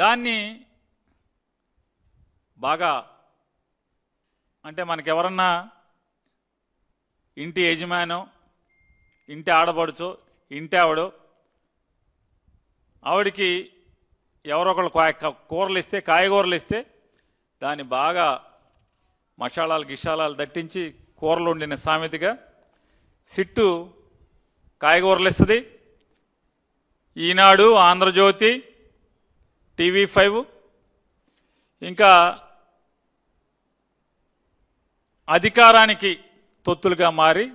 దాన్ని బాగా అంటే మనకెవరన్నా ఇంటి యజమానో ఇంటి ఆడబడుచో ఇంటి ఆవిడికి ఎవరొకళ్ళు కూరలు ఇస్తే కాయగూరలు ఇస్తే దాన్ని బాగా మసాలాలు గిషాలాలు దట్టించి కూరలు వండిన సామెతగా సిట్టు కాయగూరలు ఇస్తుంది. ఈనాడు, ఆంధ్రజ్యోతి, TV5 ఇంకా అధికారానికి తొత్తులుగా మారి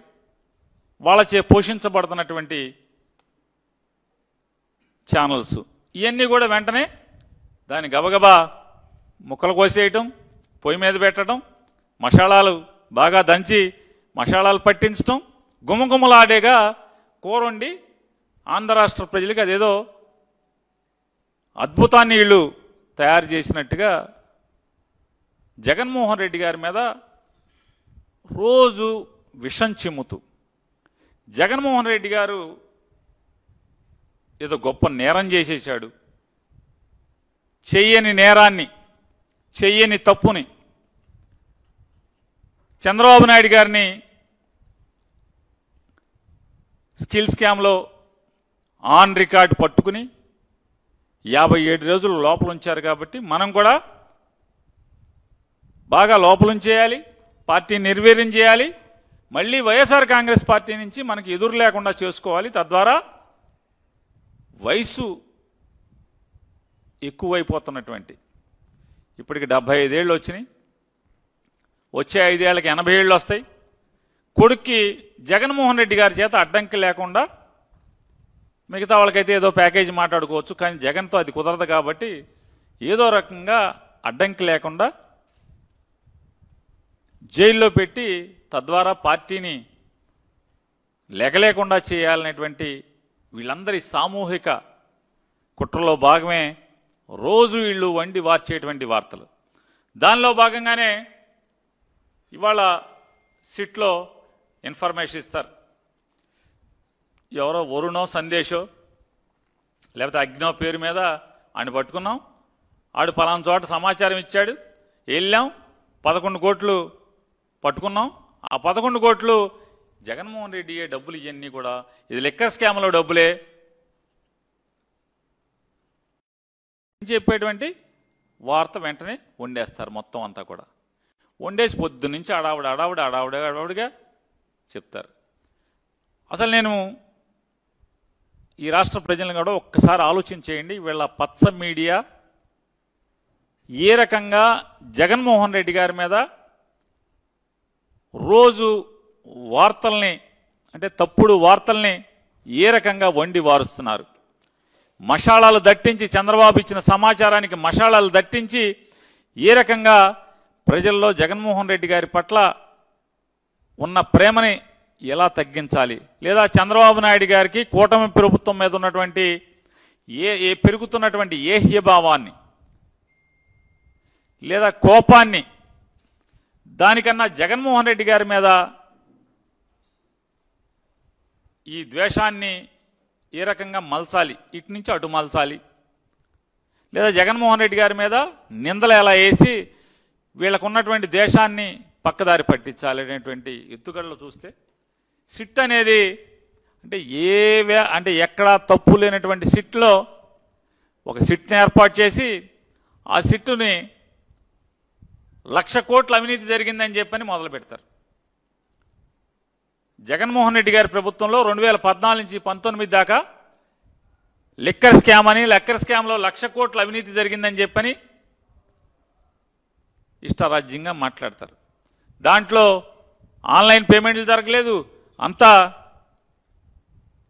వాళ్ళచే పోషించబడుతున్నటువంటి ఛానల్స్ ఇవన్నీ కూడా వెంటనే దాన్ని గబగబా ముక్కలు కోసేయటం, పొయ్యి మీద పెట్టడం, మసాలాలు బాగా దంచి మసాలాలు పట్టించడం, గుమగుమలాడేగా కూర వండి ఆంధ్ర రాష్ట్ర ప్రజలకు అదేదో అద్భుతాన్ని వీళ్ళు తయారు చేసినట్టుగా జగన్మోహన్ రెడ్డి గారి మీద రోజు విషం చిమ్ముతూ జగన్మోహన్ రెడ్డి గారు ఏదో గొప్ప నేరం చేసేసాడు, చెయ్యని నేరాన్ని చెయ్యని తప్పుని చంద్రబాబు నాయుడు గారిని స్కిల్ స్కామ్లో ఆన్ రికార్డ్ పట్టుకుని 57 రోజులు లోపల ఉంచారు. కాబట్టి మనం కూడా బాగా లోపలుంచేయాలి, పార్టీ నిర్వీర్యం చేయాలి, మళ్ళీ వైఎస్ఆర్ కాంగ్రెస్ పార్టీ నుంచి మనకి ఎదురు లేకుండా చేసుకోవాలి. తద్వారా వయసు ఎక్కువైపోతున్నటువంటి ఇప్పటికి 75 ఏళ్ళు వచ్చినాయి, వచ్చే 5 ఏళ్ళకి 80 ఏళ్ళు వస్తాయి. కొడుక్కి జగన్మోహన్ రెడ్డి గారి చేత అడ్డంకి లేకుండా మిగతా వాళ్ళకైతే ఏదో ప్యాకేజీ మాట్లాడుకోవచ్చు, కానీ జగన్తో అది కుదరదు. కాబట్టి ఏదో రకంగా అడ్డంకి లేకుండా జైల్లో పెట్టి తద్వారా పార్టీని లెగలేకుండా చేయాలనేటువంటి వీళ్ళందరి సామూహిక కుట్రలో భాగమే రోజు వీళ్ళు వండి వార్చేటువంటి వార్తలు. దానిలో భాగంగానే ఇవాళ సిట్లో ఇన్ఫర్మేషన్ ఇస్తారు. ఎవరో వరుణో సందేశో లేకపోతే అగ్నో పేరు మీద ఆయన పట్టుకున్నాం, ఆడు పలానా చోట సమాచారం ఇచ్చాడు, వెళ్ళాం, 11 కోట్లు పట్టుకున్నాం. ఆ 11 కోట్లు జగన్మోహన్ రెడ్డి డబ్బులు ఇవన్నీ కూడా ఇది లిక్కర్ స్కామ్లో డబ్బులే చెప్పేటువంటి వార్త వెంటనే వండేస్తారు. మొత్తం అంతా కూడా వండేసి పొద్దు నుంచి అడావుడిగా చెప్తారు. అసలు నేను ఈ రాష్ట్ర ప్రజలను కూడా ఒక్కసారి ఆలోచన చేయండి. వీళ్ళ పచ్చ మీడియా ఏ రకంగా జగన్మోహన్ రెడ్డి గారి మీద రోజు వార్తల్ని అంటే తప్పుడు వార్తల్ని ఏ రకంగా వండి వారుస్తున్నారు. మషాళాలు దట్టించి చంద్రబాబు ఇచ్చిన సమాచారానికి మషాళాలు దట్టించి ఏ రకంగా ప్రజల్లో జగన్మోహన్ రెడ్డి గారి పట్ల ఉన్న ప్రేమని ఎలా తగ్గించాలి, లేదా చంద్రబాబు నాయుడు గారికి కూటమి ప్రభుత్వం మీద ఉన్నటువంటి పెరుగుతున్నటువంటి ఏహ్యభావాన్ని లేదా కోపాన్ని దానికన్నా జగన్మోహన్ రెడ్డి గారి మీద ఈ ద్వేషాన్ని ఏ రకంగా మలచాలి, ఇటు నుంచి అటు మలచాలి, లేదా జగన్మోహన్ రెడ్డి గారి మీద నిందలు ఎలా వేసి వీళ్ళకున్నటువంటి ద్వేషాన్ని పక్కదారి పట్టించాలి అనేటువంటి ఎత్తుగడలు చూస్తే సిట్ అనేది అంటే ఎక్కడా తప్పు లేనటువంటి సిట్లో ఒక సిట్ని ఏర్పాటు చేసి ఆ సిట్టుని 1,00,000 కోట్ల అవినీతి జరిగిందని చెప్పని మొదలు పెడతారు. జగన్మోహన్ రెడ్డి గారి ప్రభుత్వంలో 2014 నుంచి 19 దాకా లిక్కర్ స్కామ్ అని, లిక్కర్ స్కామ్లో 1,00,000 కోట్ల అవినీతి జరిగిందని చెప్పని ఇష్టారాజ్యంగా మాట్లాడతారు. దాంట్లో ఆన్లైన్ పేమెంట్లు జరగలేదు, అంతా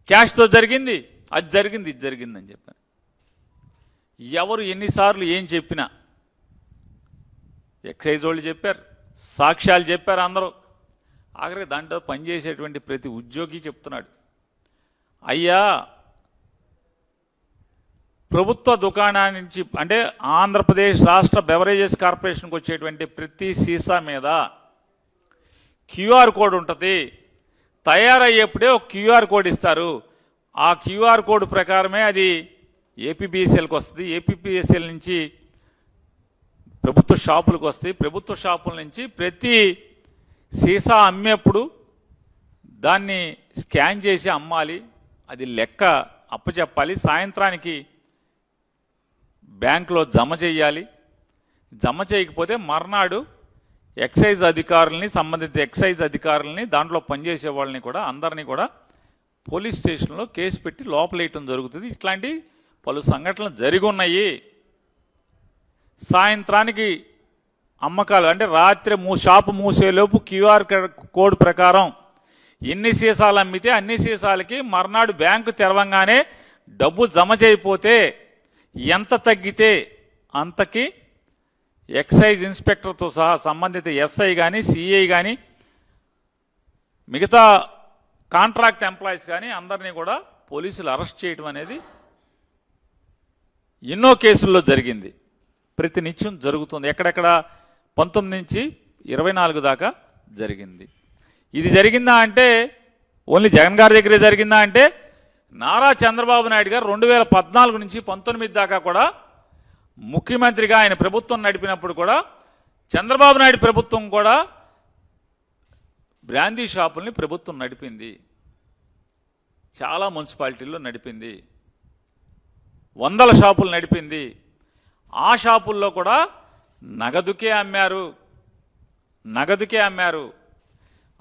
క్యాష్తో జరిగింది, అది జరిగింది ఇది జరిగిందని చెప్పారు. ఎవరు ఎన్నిసార్లు ఏం చెప్పినా ఎక్సైజ్ వాళ్ళు చెప్పారు, సాక్ష్యాలు చెప్పారు అందరూ. ఆఖరికి దాంట్లో పనిచేసేటువంటి ప్రతి ఉద్యోగి చెప్తున్నాడు, అయ్యా ప్రభుత్వ దుకాణాన్ని నుంచి అంటే ఆంధ్రప్రదేశ్ రాష్ట్ర బెవరేజెస్ కార్పొరేషన్కి వచ్చేటువంటి ప్రతి సీసా మీద క్యూఆర్ కోడ్ ఉంటుంది, తయారయ్యేప్పుడే ఒక క్యూఆర్ కోడ్ ఇస్తారు, ఆ క్యూఆర్ కోడ్ ప్రకారమే అది ఏపీబీఎస్ఎల్కి వస్తుంది, ఏపీబీఎస్ఎల్ నుంచి ప్రభుత్వ షాపులకు వస్తాయి, ప్రభుత్వ షాపుల నుంచి ప్రతి సీసా అమ్మేప్పుడు దాన్ని స్కాన్ చేసి అమ్మాలి, అది లెక్క అప్పచెప్పాలి, సాయంత్రానికి బ్యాంకులో జమ చేయాలి. జమ చేయకపోతే మర్నాడు ఎక్సైజ్ అధికారుల్ని, సంబంధిత ఎక్సైజ్ అధికారుల్ని, దాంట్లో పనిచేసే వాళ్ళని కూడా అందరినీ కూడా పోలీస్ స్టేషన్లో కేసు పెట్టి లోపలేయటం జరుగుతుంది. ఇట్లాంటి పలు సంఘటనలు జరిగి ఉన్నాయి. సాయంత్రానికి అమ్మకాలు అంటే రాత్రి షాపు మూసేలోపు క్యూఆర్ కోడ్ ప్రకారం ఎన్ని సీసాలు అమ్మితే అన్ని సీసాలకి మర్నాడు బ్యాంకు తెరవంగానే డబ్బు జమ చేయకపోతే ఎంత తగ్గితే అంతకి ఎక్సైజ్ ఇన్స్పెక్టర్తో సహా సంబంధిత ఎస్ఐ కానీ, సిఐ కానీ, మిగతా కాంట్రాక్ట్ ఎంప్లాయీస్ కానీ అందరినీ కూడా పోలీసులు అరెస్ట్ చేయడం అనేది ఎన్నో కేసుల్లో జరిగింది. ప్రతినిత్యం జరుగుతుంది. ఎక్కడెక్కడ 19 నుంచి 24 దాకా జరిగింది. ఇది జరిగిందా అంటే ఓన్లీ జగన్ గారి దగ్గరే జరిగిందా అంటే నారా చంద్రబాబు నాయుడు గారు 2014 నుంచి 19 దాకా కూడా ముఖ్యమంత్రిగా ఆయన ప్రభుత్వం నడిపినప్పుడు కూడా చంద్రబాబు నాయుడు ప్రభుత్వం కూడా బ్రాందీ షాపుల్ని ప్రభుత్వం నడిపింది. చాలా మున్సిపాలిటీల్లో నడిపింది, 100 షాపులు నడిపింది. ఆ షాపుల్లో కూడా నగదుకే అమ్మారు.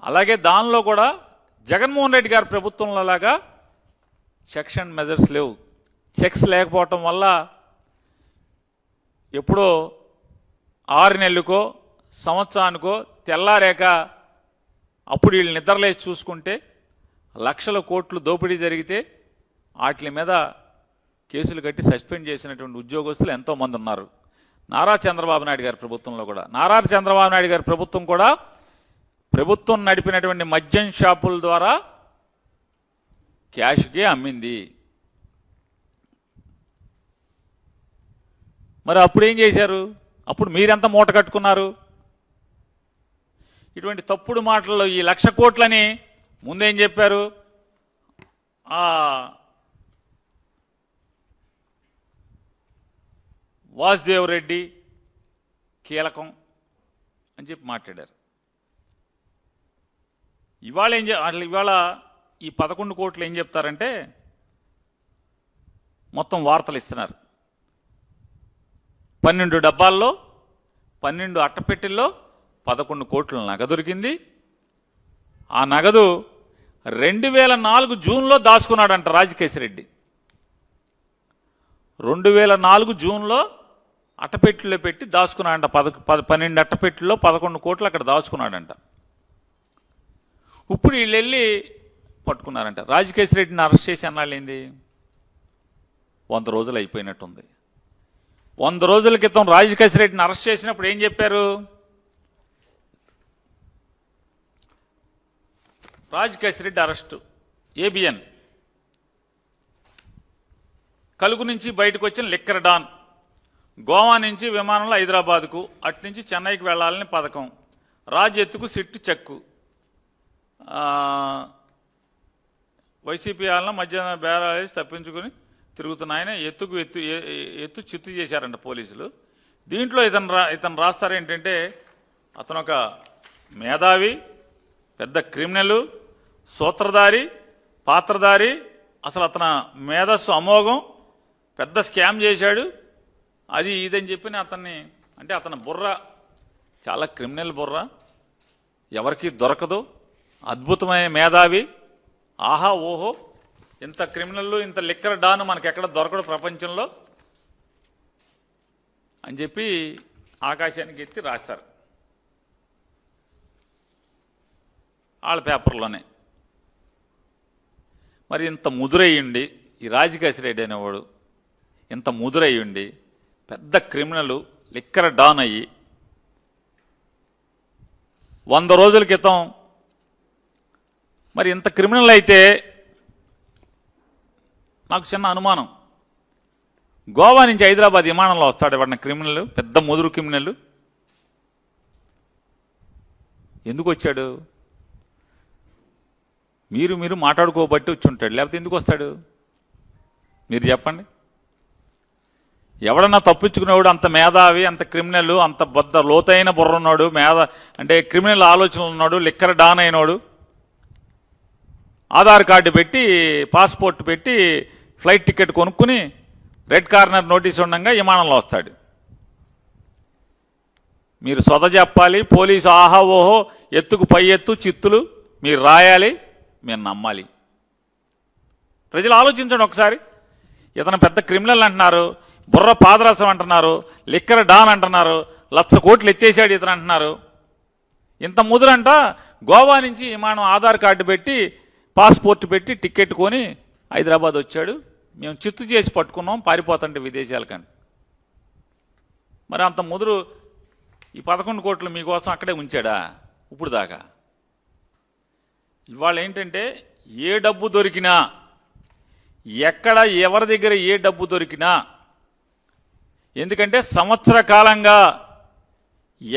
అలాగే దానిలో కూడా జగన్మోహన్ రెడ్డి గారి ప్రభుత్వంలో లాగా చెక్స్ అండ్ మెజర్స్ లేవు. చెక్స్ లేకపోవటం వల్ల ఎప్పుడో 6 నెలలకో సంవత్సరానికో తెల్లారేక అప్పుడు వీళ్ళు నిద్రలేసి చూసుకుంటే లక్షల కోట్లు దోపిడీ జరిగితే వాటి మీద కేసులు కట్టి సస్పెండ్ చేసినటువంటి ఉద్యోగస్తులు ఎంతోమంది ఉన్నారు. నారా చంద్రబాబు నాయుడు గారి ప్రభుత్వంలో కూడా నారా చంద్రబాబు నాయుడు గారి ప్రభుత్వం కూడా ప్రభుత్వం నడిపినటువంటి మద్యం షాపుల ద్వారా క్యాష్కే అమ్మింది. మరి అప్పుడు ఏం చేశారు? అప్పుడు మీరెంత మూట కట్టుకున్నారు? ఇటువంటి తప్పుడు మాటల్లో ఈ 1,00,000 కోట్లని ముందేం చెప్పారు? వాసుదేవ్ రెడ్డి కీలకం అని చెప్పి మాట్లాడారు. ఇవాళ ఇవాళ ఈ 11 కోట్లు ఏం చెప్తారంటే మొత్తం వార్తలు ఇస్తున్నారు. 12 డబ్బాల్లో 12 అట్టపెట్టెల్లో 11 కోట్ల నగదు దొరికింది. ఆ నగదు 2004 జూన్లో దాచుకున్నాడంట రాజకేశిరెడ్డి. 2004 జూన్లో అట్టపెట్టెల్లో పెట్టి దాచుకున్నాడంట. 12 అట్టపెట్టెల్లో 11 కోట్లు అక్కడ దాచుకున్నాడంట. ఇప్పుడు వీళ్ళు వెళ్ళి పట్టుకున్నారంట. రాజకేశిరెడ్డిని అరెస్ట్ చేసి అన్నాళ్ళేంది 100 రోజులు అయిపోయినట్టుంది. 100 రోజుల క్రితం రాజకేశిరెడ్డిని అరెస్ట్ చేసినప్పుడు ఏం చెప్పారు? రాజకేశిరెడ్డి అరెస్టు ఏబిఎన్ కలుగు నుంచి బయటకు వచ్చిన లిక్కర్ డాన్, గోవా నుంచి విమానంలో హైదరాబాద్కు, అటు నుంచి చెన్నైకి వెళ్లాలని పథకం, రాజ్ ఎత్తుకు సిట్టు చెక్కు, వైసీపీ వాళ్ళ మధ్య బేరాలేసి తప్పించుకుని తిరుగుతున్న ఆయన ఎత్తు చిత్తు చేశారంట పోలీసులు. దీంట్లో ఇతను రాస్తారేంటంటే అతను ఒక మేధావి, పెద్ద క్రిమినల్, సూత్రధారి, పాత్రధారి, అసలు అతను మేధస్సు అమోఘం, పెద్ద స్కామ్ చేశాడు, అది ఇదని చెప్పిన అతన్ని అంటే అతని బుర్ర చాలా క్రిమినల్ బుర్ర, ఎవరికి దొరకదు, అద్భుతమైన మేధావి, ఆహా ఓహో ఇంత క్రిమినల్ ఇంత లిక్కర్ డాన్ మనకెక్కడ దొరకడు ప్రపంచంలో అని చెప్పి ఆకాశానికి ఎత్తి రాస్తారు వాళ్ళ పేపర్లోనే. మరి ఇంత ముదురయ్యండి ఈ రాజకేశిరెడ్డి అనేవాడు, ఇంత ముదురయ్యండి పెద్ద క్రిమినల్ లిక్కర్ డాన్ అయ్యి 100 రోజుల క్రితం మరి ఇంత క్రిమినల్ అయితే నాకు చిన్న అనుమానం, గోవా నుంచి హైదరాబాద్ విమానంలో వస్తాడు ఎవడన్నా క్రిమినల్, పెద్ద ముదురు క్రిమినల్, ఎందుకు వచ్చాడు? మీరు మాట్లాడుకోబట్టి వచ్చి ఉంటాడు, లేకపోతే ఎందుకు వస్తాడు మీరు చెప్పండి. ఎవడన్నా తప్పించుకునేవాడు అంత మేధావి, అంత క్రిమినల్, అంత బద్ద లోతైన బుర్ర ఉన్నాడు, అంటే క్రిమినల్ ఆలోచనలు ఉన్నాడు, లిక్కర్ డాన్ అయినోడు, ఆధార్ కార్డు పెట్టి పాస్పోర్ట్ పెట్టి ఫ్లైట్ టికెట్ కొనుక్కుని రెడ్ కార్నర్ నోటీస్ ఉండగా విమానంలో వస్తాడు. మీరు సొద చెప్పాలి, పోలీసు ఆహా ఓహో ఎత్తుకు పై ఎత్తు చిత్తులు మీరు రాయాలి, మీరు నమ్మాలి. ప్రజలు ఆలోచించండి ఒకసారి. ఇతను పెద్ద క్రిమినల్ అంటున్నారు, బుర్ర పాదరసం అంటున్నారు, లిక్కర్ డాన్ అంటున్నారు, 1,00,000 కోట్లు ఎత్తేసాడు ఇతను అంటున్నారు. ఇంత ముదురంట గోవా నుంచి విమానం ఆధార్ కార్డు పెట్టి పాస్పోర్ట్ పెట్టి టికెట్ కొని హైదరాబాద్ వచ్చాడు, మేము చిత్తు చేసి పట్టుకున్నాం పారిపోతుంటే విదేశాలకంటే. మరి అంత ముదురు ఈ 11 కోట్లు మీకోసం అక్కడే ఉంచాడా ఇప్పుడు దాకా? ఇవాళ ఏంటంటే ఏ డబ్బు దొరికినా, ఎక్కడ ఎవరి దగ్గర ఏ డబ్బు దొరికినా, ఎందుకంటే సంవత్సర కాలంగా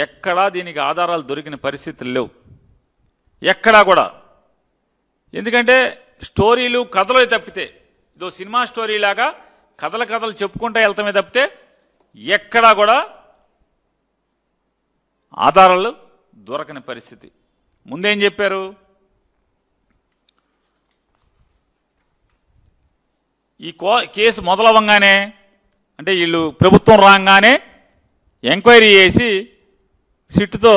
ఎక్కడా దీనికి ఆధారాలు దొరికిన పరిస్థితులు లేవు ఎక్కడా కూడా. ఎందుకంటే స్టోరీలు కథలు తప్పితే, ఇదో సినిమా స్టోరీ లాగా కథలు చెప్పుకుంటూ వెళ్తామే తప్పితే ఎక్కడా కూడా ఆధారాలు దొరకని పరిస్థితి. ముందేం చెప్పారు? ఈ కేసు మొదలవ్వగానే, అంటే వీళ్ళు ప్రభుత్వం రాగానే ఎంక్వైరీ చేసి సిట్టుతో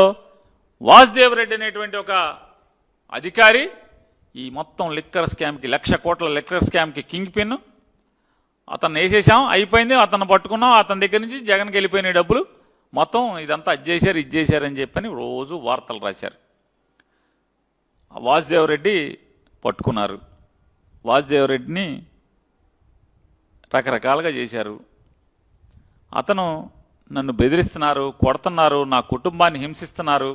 వాసుదేవ్ రెడ్డి అనేటువంటి ఒక అధికారి ఈ మొత్తం లిక్కర్ స్కామ్కి, 1,00,000 కోట్ల లిక్కర్ స్కామ్కి కింగ్ పిన్, అతను వేసేసాం, అయిపోయింది, అతను పట్టుకున్నాం, అతని దగ్గర నుంచి జగన్కి వెళ్ళిపోయిన డబ్బులు మొత్తం ఇదంతా ఇది చేశారని చెప్పని రోజు వార్తలు రాశారు. వాసుదేవ్ రెడ్డి పట్టుకున్నారు. వాసుదేవ్ రెడ్డిని రకరకాలుగా చేశారు. అతను నన్ను బెదిరిస్తున్నారు, కొడుతున్నారు, నా కుటుంబాన్ని హింసిస్తున్నారు,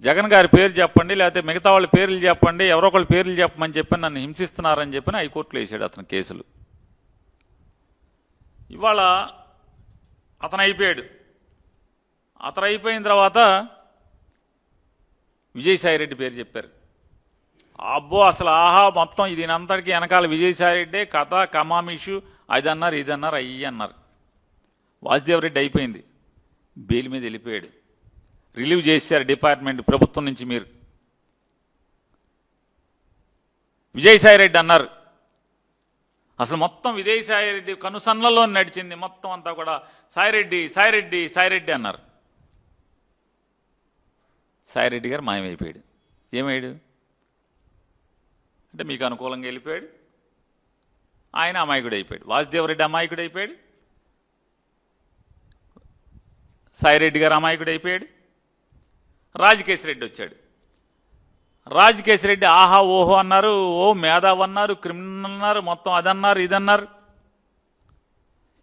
జగన్ గారి పేరు చెప్పండి, లేకపోతే మిగతా వాళ్ళ పేర్లు చెప్పండి, ఎవరో ఒకళ్ళ పేర్లు చెప్పమని చెప్పి నన్ను హింసిస్తున్నారని చెప్పని హైకోర్టులో వేసాడు అతను కేసులు. ఇవాళ అతను అయిపోయాడు. అతను అయిపోయిన తర్వాత విజయసాయిరెడ్డి పేరు చెప్పారు. అబ్బో అసలు ఆహా మొత్తం దీనంతటికి వెనకాల విజయసాయిరెడ్డే కథ, కమామిషు, అది అన్నారు, ఇది అన్నారు, అయ్యి అన్నారు. వాసుదేవ్ రెడ్డి అయిపోయింది, బెయిల్ మీద వెళ్ళిపోయాడు. రిలీవ్ చేశారు డిపార్ట్మెంట్ ప్రభుత్వం నుంచి. మీరు విజయసాయిరెడ్డి అన్నారు. అసలు మొత్తం విజయసాయిరెడ్డి కనుసన్నల్లో నడిచింది మొత్తం అంతా కూడా సాయిరెడ్డి సాయిరెడ్డి సాయిరెడ్డి అన్నారు. సాయిరెడ్డి గారు మాయమైపోయాడు. ఏమయ్యాడు అంటే మీకు అనుకూలంగా వెళ్ళిపోయాడు, ఆయన అమాయకుడు అయిపోయాడు. వాసుదేవ్ రెడ్డి అమాయకుడు అయిపోయాడు, సాయిరెడ్డి గారు అమాయకుడు అయిపోయాడు. రాజకేశ్రెడ్డి వచ్చాడు. రాజకేశ్రెడ్డి ఆహా ఓహో అన్నారు, ఓ మేధావి అన్నారు, క్రిమినల్ అన్నారు, మొత్తం అదన్నారు, ఇదన్నారు.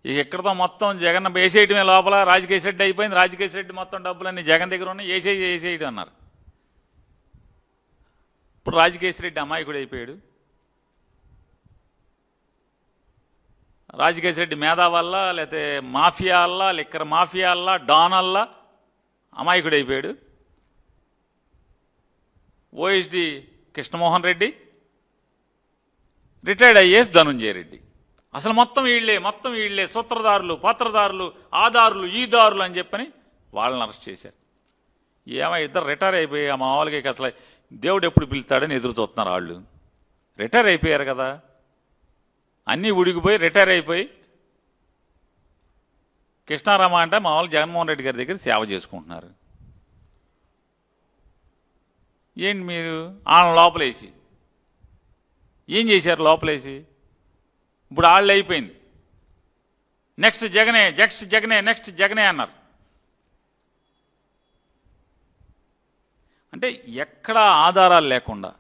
ఇక ఎక్కడితో మొత్తం జగన్ వేసేయటమే లోపల. రాజకేశ్రెడ్డి అయిపోయింది. రాజకేశ్రెడ్డి మొత్తం డబ్బులన్నీ జగన్ దగ్గర ఉన్నాయి, వేసేయడం అన్నారు. ఇప్పుడు రాజకేశ్రెడ్డి అమాయకుడు అయిపోయాడు. రాజకేశ్రెడ్డి మేధావి వల్ల, లేకపోతే మాఫియా వల్ల, లిక్కర్ మాఫియా వల్ల, డాన్ వల్ల అమాయకుడు అయిపోయాడు. OSD Krishnamohan Reddy, retired IAS Dhanunjaya Reddy, అసలు మొత్తం వీళ్లే సూత్రధారులు, పాత్రధారులు, ఆధారులు, ఈ దారులు అని చెప్పని వాళ్ళని అరెస్ట్ చేశారు. ఏమో ఇద్దరు రిటైర్ అయిపోయి ఆ మామూలుగా అసలు దేవుడు ఎప్పుడు పిలుస్తాడని ఎదురు చూస్తున్నారు వాళ్ళు. రిటైర్ అయిపోయారు కదా, అన్నీ ఉడిగిపోయి రిటైర్ అయిపోయి కృష్ణారామ అంటే మామూలు జగన్మోహన్ రెడ్డి గారి దగ్గర సేవ చేసుకుంటున్నారు. ఏంటి మీరు వాళ్ళని లోపలేసి ఏం చేశారు? లోపలేసి ఇప్పుడు వాళ్ళు అయిపోయింది, నెక్స్ట్ జగనే, నెక్స్ట్ జగనే అన్నారు. అంటే ఎక్కడా ఆధారాలు లేకుండా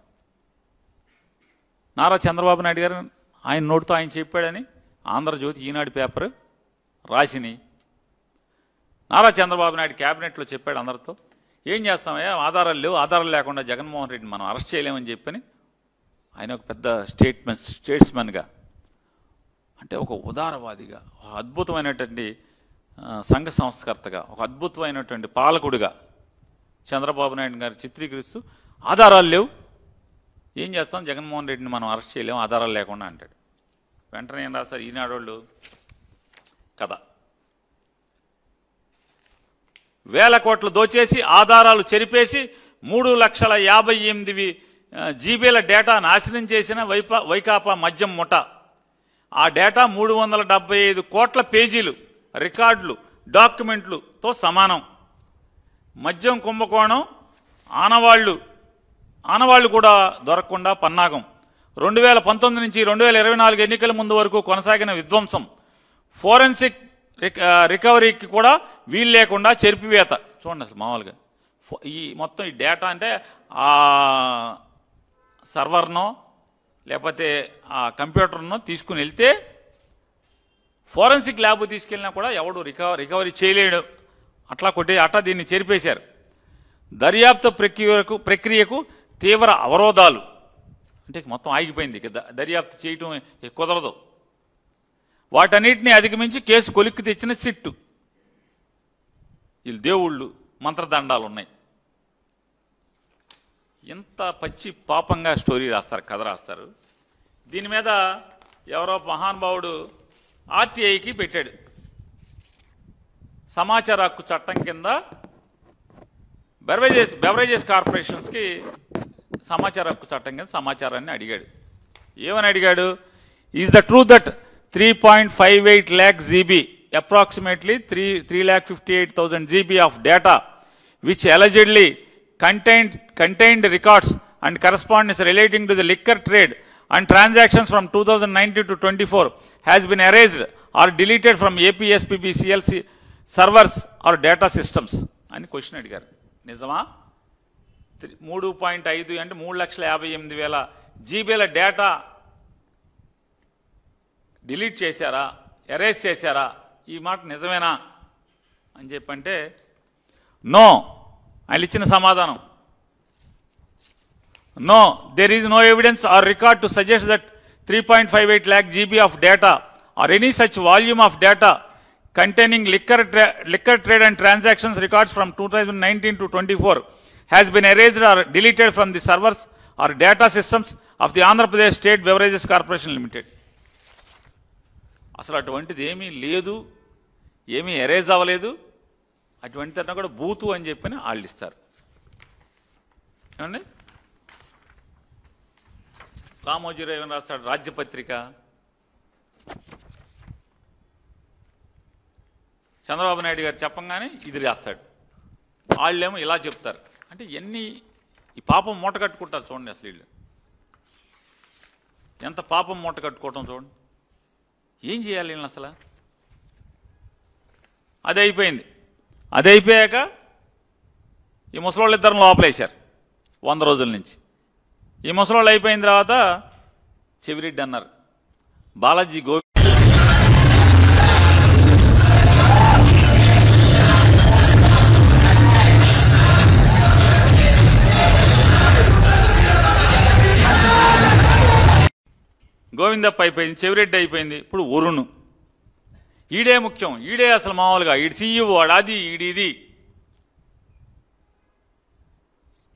నారా చంద్రబాబు నాయుడు గారు ఆయన నోటితో ఆయన చెప్పాడని ఆంధ్రజ్యోతి, ఈనాడు పేపర్ రాసిని. నారా చంద్రబాబు నాయుడు క్యాబినెట్లో చెప్పాడు అందరితో, ఏం చేస్తామయ్యా ఆధారాలు లేవు, ఆధారాలు లేకుండా జగన్మోహన్ రెడ్డిని మనం అరెస్ట్ చేయలేమని చెప్పని ఆయన ఒక పెద్ద స్టేట్స్మెన్గా, అంటే ఒక ఉదారవాదిగా, ఒక అద్భుతమైనటువంటి సంఘ సంస్కర్తగా, ఒక అద్భుతమైనటువంటి పాలకుడిగా చంద్రబాబు నాయుడు గారు చిత్రీకరిస్తూ ఆధారాలు లేవు, ఏం చేస్తాం జగన్మోహన్ రెడ్డిని మనం అరెస్ట్ చేయలేము ఆధారాలు లేకుండా అంటాడు. వెంటనే ఏం రాస్తారు ఈనాడు వాళ్ళు, కథ. వేల కోట్లు దోచేసి ఆధారాలు చెరిపేసి 3,58,000 జీబీల డేటా నాశనం చేసిన వైకాపా మద్యం ముఠ. ఆ డేటా 375 కోట్ల పేజీలు రికార్డులు డాక్యుమెంట్లుతో సమానం. మద్యం కుంభకోణం ఆనవాళ్లు కూడా దొరకకుండా పన్నాగం. 2019 నుంచి 2024 ఎన్నికల ముందు వరకు కొనసాగిన విధ్వంసం. ఫోరెన్సిక్ రికవరీకి కూడా వీలు లేకుండా చెరిపివేత. చూడండి అసలు మామూలుగా ఈ మొత్తం ఈ డేటా అంటే ఆ సర్వర్నో లేకపోతే ఆ కంప్యూటర్నో తీసుకుని వెళ్తే ఫోరెన్సిక్ ల్యాబ్ తీసుకెళ్ళినా కూడా ఎవడు రికవరీ చేయలేడు. అట్లా దీన్ని చెరిపేశారు. దర్యాప్తు ప్రక్రియకు తీవ్ర అవరోధాలు. అంటే మొత్తం ఆగిపోయింది. దర్యాప్తు చేయటం కుదరదు. వాటన్నిటిని అధిగమించి కేసు కొలిక్కి తెచ్చిన సిట్టు. వీళ్ళు దేవుళ్ళు మంత్రదండాలు ఉన్నాయి. ఎంత పచ్చి పాపంగా స్టోరీ రాస్తారు, కథ రాస్తారు. దీని మీద ఎవరో మహానుభావుడు ఆర్టీఐకి పెట్టాడు. సమాచార హక్కు చట్టం కింద బెవరేజెస్ కార్పొరేషన్స్కి సమాచార హక్కు చట్టం కింద సమాచారాన్ని అడిగాడు. ఏమని అడిగాడు? Is the truth that 3.58 lakh GB, approximately 3,58,000 GB of data, which allegedly contained records and correspondence relating to the liquor trade and transactions from 2019 to 24 has been erased or deleted from APSPBCL servers or data systems అని question అడిగారు. నిజమా? 3.5 అంటే 3,58,000 జీబీల data delete చేశారా, erase చేశారా? ఈ మాట నిజమేనా అని చెప్పంటే నో. ఆయన ఇచ్చిన సమాధానం no, there is no evidence or record to suggest that 3.58 lakh GB of data or any such volume of data containing liquor trade and transactions records from 2019 to 24 has been erased or deleted from the servers or data systems of the Andhra Pradesh State Beverages Corporation Limited. అసలు అటువంటిది ఏమీ లేదు, ఏమీ erase అవ్వలేదు. అటువంటి తన కూడా బూతు అని చెప్పని వాళ్ళు ఇస్తారు. ఏమండి? రామోజీరావు ఏమని రాస్తాడు? రాజ్యపత్రిక. చంద్రబాబు నాయుడు గారు చెప్పంగానే ఇది రాస్తాడు. వాళ్ళేమో ఇలా చెప్తారు. అంటే ఎన్ని ఈ పాపం మూట కట్టుకుంటారు చూడండి. అసలు వీళ్ళు ఎంత పాపం మూట కట్టుకోవటం చూడండి. ఏం చేయాలి వీళ్ళని అసలు? అది అయిపోయింది. అది అయిపోయాక ఈ ముసలోళ్ళు ఇద్దరిని లోపలేశారు 100 రోజుల నుంచి. ఈ ముసలోళ్ళు అయిపోయిన తర్వాత చెవిరెడ్డి అన్నారు. బాలాజీ గోవిందప్ప అయిపోయింది, చెవిరెడ్డి అయిపోయింది, ఇప్పుడు వరుణ్. ఈడే ముఖ్యం, ఈడే అసలు మామూలుగా ఈడు సీఈఓ, వాడు అది ఇది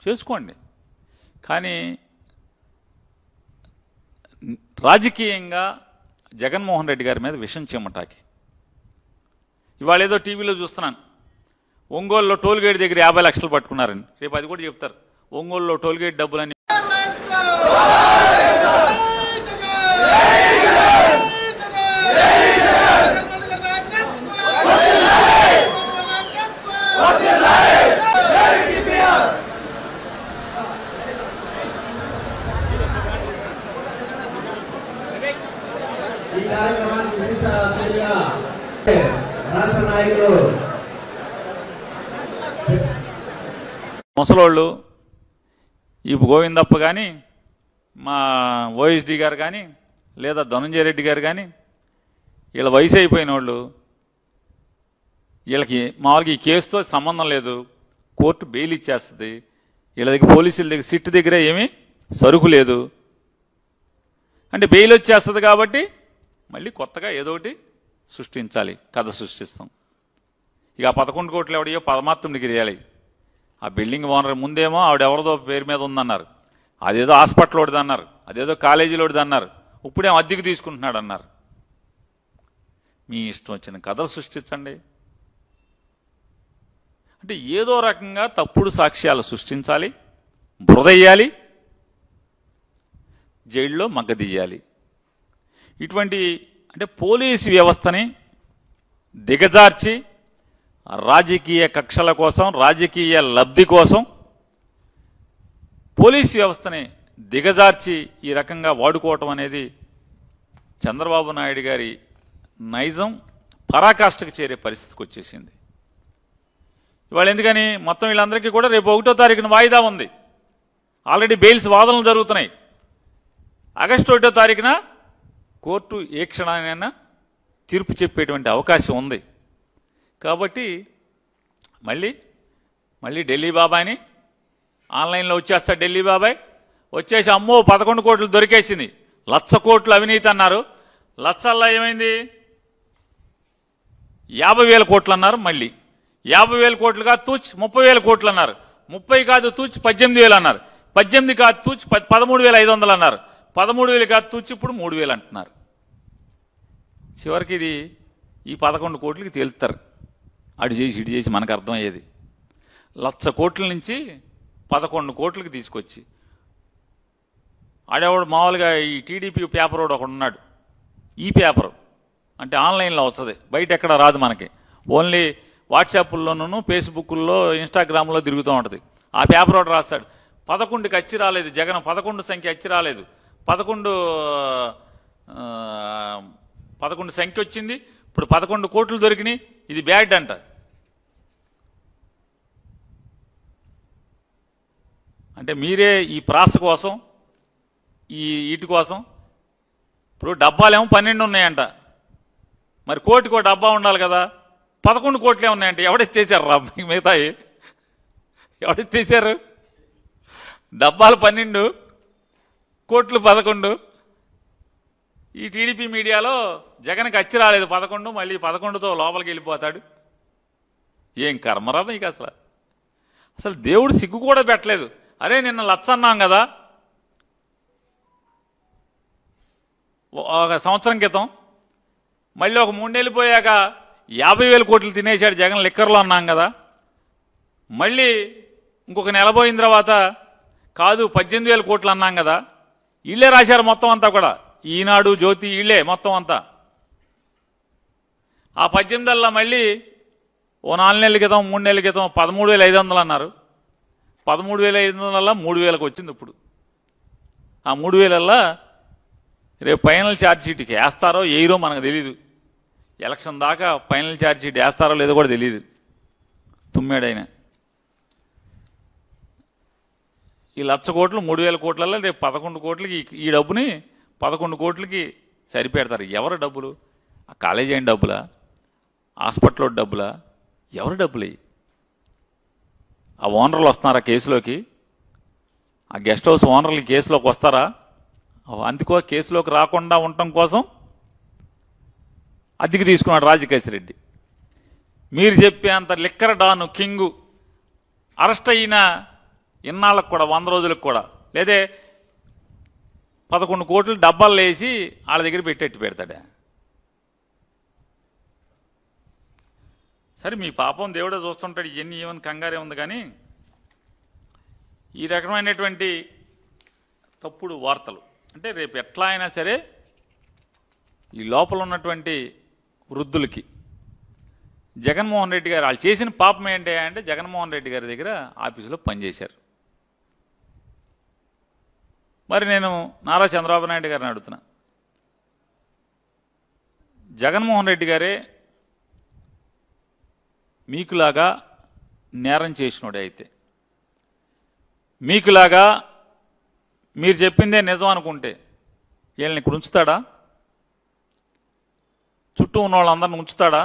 చేసుకోండి. కానీ రాజకీయంగా జగన్మోహన్ రెడ్డి గారి మీద విషం చిమ్మటాకి ఇవాళ ఏదో టీవీలో చూస్తున్నాను. ఒంగోలులో టోల్గేట్ దగ్గర 50 లక్షలు పట్టుకున్నారని. రేపు అది కూడా చెప్తారు. ఒంగోలులో టోల్గేట్ డబ్బులని ముసలోళ్ళు ఈ గోవిందప్ప కానీ మా ఓఎస్డి గారు కానీ లేదా ధనంజయ రెడ్డి గారు కానీ వీళ్ళ వయసు అయిపోయిన వాళ్ళు, వీళ్ళకి మామూలుగా ఈ కేసుతో సంబంధం లేదు. కోర్టు బెయిల్ ఇచ్చేస్తుంది. వీళ్ళ దగ్గర పోలీసుల దగ్గర సిట్ దగ్గర ఏమీ సరుకు లేదు. అంటే బెయిల్ వచ్చేస్తుంది కాబట్టి మళ్ళీ కొత్తగా ఏదో ఒకటి సృష్టించాలి. కథ సృష్టిస్తాం. ఇక 11 కోట్లు ఎవడో పరమాత్ముడికి చేయాలి. ఆ బిల్డింగ్ ఓనర్ ముందేమో ఆవిడెవరిదో పేరు మీద ఉందన్నారు. అదేదో హాస్పిటల్ ఒకటిది అన్నారు, అదేదో కాలేజీలో ఒకటిది అన్నారు, ఇప్పుడేమో అద్దెకు తీసుకుంటున్నాడు అన్నారు. మీ ఇష్టం వచ్చిన కథలు సృష్టించండి. అంటే ఏదో రకంగా తప్పుడు సాక్ష్యాలు సృష్టించాలి, బురదయ్యాలి, జైల్లో మగ్గదీయాలి. ఇటువంటి అంటే పోలీసు వ్యవస్థని దిగజార్చి రాజకీయ కక్షల కోసం, రాజకీయ లబ్ధి కోసం పోలీసు వ్యవస్థని దిగజార్చి ఈ రకంగా వాడుకోవటం అనేది చంద్రబాబు నాయుడు గారి నైజం పరాకాష్ఠకు చేరే పరిస్థితికి వచ్చేసింది. ఇవాళ ఎందుకని మొత్తం వీళ్ళందరికీ కూడా రేపు 1వ తారీఖున వాయిదా ఉంది. ఆల్రెడీ బెయిల్స్ వాదనలు జరుగుతున్నాయి. ఆగస్టు 1వ తారీఖున కోర్టు ఏ క్షణానైనా తీర్పు చెప్పేటువంటి అవకాశం ఉంది. కాబట్టి మళ్ళీ ఢిల్లీ బాబాయ్ని ఆన్లైన్లో వచ్చేస్తాడు. ఢిల్లీ బాబాయ్ వచ్చేసి అమ్మో 11 కోట్లు దొరికేసింది, 1,00,000 కోట్లు అవినీతి అన్నారు. లక్షల్లో ఏమైంది? 50,000 కోట్లు అన్నారు. మళ్ళీ 50,000 కోట్లు కాదు తూచి 30,000 కోట్లు అన్నారు. 30 కాదు తూచి 18,000 అన్నారు. 18 కాదు తూచి 13,500 అన్నారు. 13,000 కాదు తూచి ఇప్పుడు 3,000 అంటున్నారు. చివరికి ఇది ఈ 11 కోట్లకి తేలుతారు. అటు చేసి ఇటు చేసి మనకు అర్థమయ్యేది 1,00,000 కోట్ల నుంచి 11 కోట్లకి తీసుకొచ్చి ఆడేవాడు మామూలుగా ఈ టీడీపీ పేపర్ వాడు ఒకడు ఉన్నాడు. ఈ పేపర్ అంటే ఆన్లైన్లో వస్తుంది, బయట ఎక్కడ రాదు మనకి. ఓన్లీ వాట్సాప్ల్లోనూ, ఫేస్బుక్లో, ఇన్స్టాగ్రామ్లో తిరుగుతూ ఉంటుంది. ఆ పేపర్ వాడు రాస్తాడు 11కి అచ్చి రాలేదు జగన్, 11 సంఖ్య అచ్చి రాలేదు, 11 సంఖ్య వచ్చింది, ఇప్పుడు 11 కోట్లు దొరికినాయి, ఇది బ్యాడ్ అంట. అంటే మీరే ఈ ప్రాస కోసం, వీటి కోసం ఇప్పుడు డబ్బాలేమో 12 ఉన్నాయంట. మరి కోటికో డబ్బా ఉండాలి కదా, 11 కోట్లే ఉన్నాయంట. ఎవడెత్తేసారు రా మిగతాయి? ఎవడెత్తేసారు? డబ్బాలు 12, కోట్లు 11. ఈ టీడీపీ మీడియాలో జగన్కి అచ్చి రాలేదు 11, మళ్ళీ 11తో లోపలికి వెళ్ళిపోతాడు. ఏం కర్మరా మీకు అసలు దేవుడు సిగ్గు కూడా పెట్టలేదు. అరే నిన్న 1,00,000 అన్నాం కదా ఒక సంవత్సరం క్రితం, మళ్ళీ ఒక 3 నెలలు పోయాక 50,000 కోట్లు తినేశాడు జగన్ లిక్కర్లో అన్నాం కదా. మళ్ళీ ఇంకొక నెల పోయిన తర్వాత కాదు 18,000 కోట్లు అన్నాం కదా. వీళ్ళే రాశారు మొత్తం అంతా కూడా, ఈనాడు, జ్యోతి, వీళ్ళే మొత్తం అంతా. ఆ 18 మళ్ళీ ఓ 4 నెలల క్రితం, 3 నెలల క్రితం 13,500 అన్నారు. 13,500 3,000కి వచ్చింది. ఇప్పుడు ఆ 3,000 రేపు ఫైనల్ ఛార్జ్ షీట్కి వేస్తారో వేయరో మనకు తెలీదు. ఎలక్షన్ దాకా ఫైనల్ ఛార్జ్ షీట్ వేస్తారో లేదో కూడా తెలియదు. తుమ్మేడైనా ఈ 1,00,000 కోట్లు 3,000 కోట్లలో రేపు 11 కోట్లకి ఈ డబ్బుని 11 కోట్లకి సరిపెడతారు. ఎవరు డబ్బులు? ఆ కాలేజీ అయిన డబ్బులా? హాస్పిటల్లో డబ్బులా? ఎవరు డబ్బులు? ఆ ఓనర్లు వస్తున్నారా కేసులోకి? ఆ గెస్ట్ హౌస్ ఓనర్లు కేసులోకి వస్తారా? అందుకో కేసులోకి రాకుండా ఉండటం కోసం అద్దెకి తీసుకున్నాడు రాజకేశ్ రెడ్డి. మీరు చెప్పేంత లిక్కర్ డాను కింగు అరెస్ట్ అయిన ఇన్నాళ్ళకు కూడా 100 రోజులకు కూడా లేదే 11 కోట్లు డబ్బాలు వేసి వాళ్ళ దగ్గర పెట్టేట్టు పెడతాడా? సరే మీ పాపం దేవుడే చూస్తుంటాడు. ఇవన్నీ ఏమని కంగారే ఉంది. కానీ ఈ రకమైనటువంటి తప్పుడు వార్తలు అంటే రేపు ఎట్లా అయినా సరే ఈ లోపల ఉన్నటువంటి వృద్ధులకి జగన్మోహన్ రెడ్డి గారు వాళ్ళు చేసిన పాపం ఏంటి అంటే జగన్మోహన్ రెడ్డి గారి దగ్గర ఆఫీసులో పనిచేశారు. మరి నేను నారా చంద్రబాబు నాయుడు గారిని అడుగుతున్నా, జగన్మోహన్ రెడ్డి గారే మీకులాగా నేరం చేసినోడే అయితే, మీకులాగా మీరు చెప్పిందే నిజం అనుకుంటే వీళ్ళని ఇక్కడ ఉంచుతాడా? చుట్టూ ఉన్న వాళ్ళందరిని ఉంచుతాడా?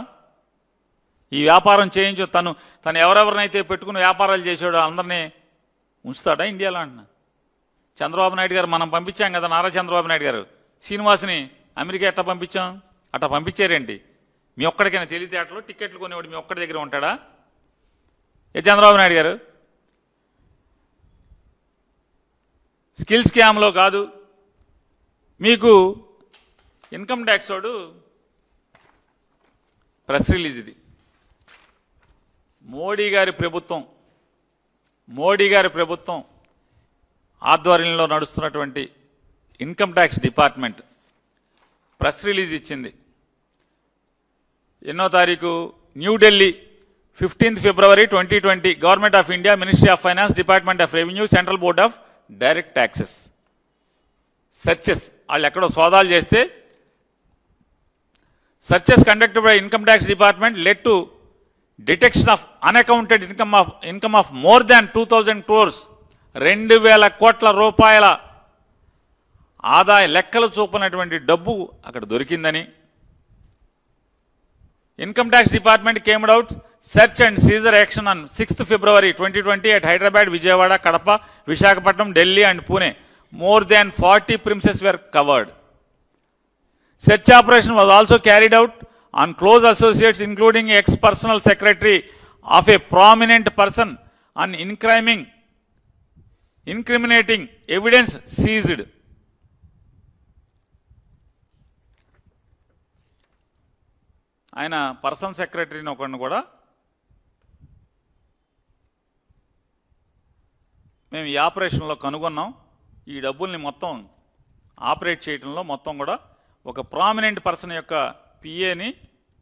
ఈ వ్యాపారం చేయించు తను ఎవరెవరినైతే పెట్టుకుని వ్యాపారాలు చేసాడో అందరినీ ఉంచుతాడా ఇండియాలో అంటున్నా? చంద్రబాబు నాయుడు గారు మనం పంపించాం కదా, నారా చంద్రబాబు నాయుడు గారు శ్రీనివాస్ని అమెరికా ఎట్లా పంపించాం? అట్లా పంపించారేంటి? మీ ఒక్కడికైనా తెలివితేటలు టికెట్లు కొనేవాడు మీ ఒక్కడి దగ్గర ఉంటాడా? ఏ చంద్రబాబు నాయుడు గారు స్కిల్ స్కామ్లో కాదు, మీకు ఇన్కమ్ ట్యాక్స్ వాడు ప్రెస్ రిలీజ్ ఇది. మోడీ గారి ప్రభుత్వం ఆధ్వర్యంలో నడుస్తున్నటువంటి income tax department press release ఇచ్చింది. ఎన్నో తారీఖు? New Delhi 15th February 2020. Government of India, ministry of finance, department of revenue, central board of direct taxes searches. వాళ్ళు ఎక్కడో సోదాలు చేస్తే searches conducted by income tax department led to detection of unaccounted income of more than 2000 crores. 2000 కోట్ల రూపాయల ఆదాయ లెక్కలు చూపనటువంటి డబ్బు అక్కడ దొరికిందని. Income tax department came out search and seizure action on 6th February 2020 at Hyderabad, Vijayawada, Kadapa, Visakhapatnam, Delhi and Pune. More than 40 premises were covered. Search operation was also carried out on close associates, including ex-personal secretary of a prominent person, on incriminating evidence seized. ఆయన personal సెక్రటరీని ఒకరిని కూడా మేము ఈ ఆపరేషన్లో కనుగొన్నాం. ఈ డబ్బుల్ని మొత్తం ఆపరేట్ చేయడంలో మొత్తం కూడా ఒక ప్రామినెంట్ పర్సన్ యొక్క పిఏని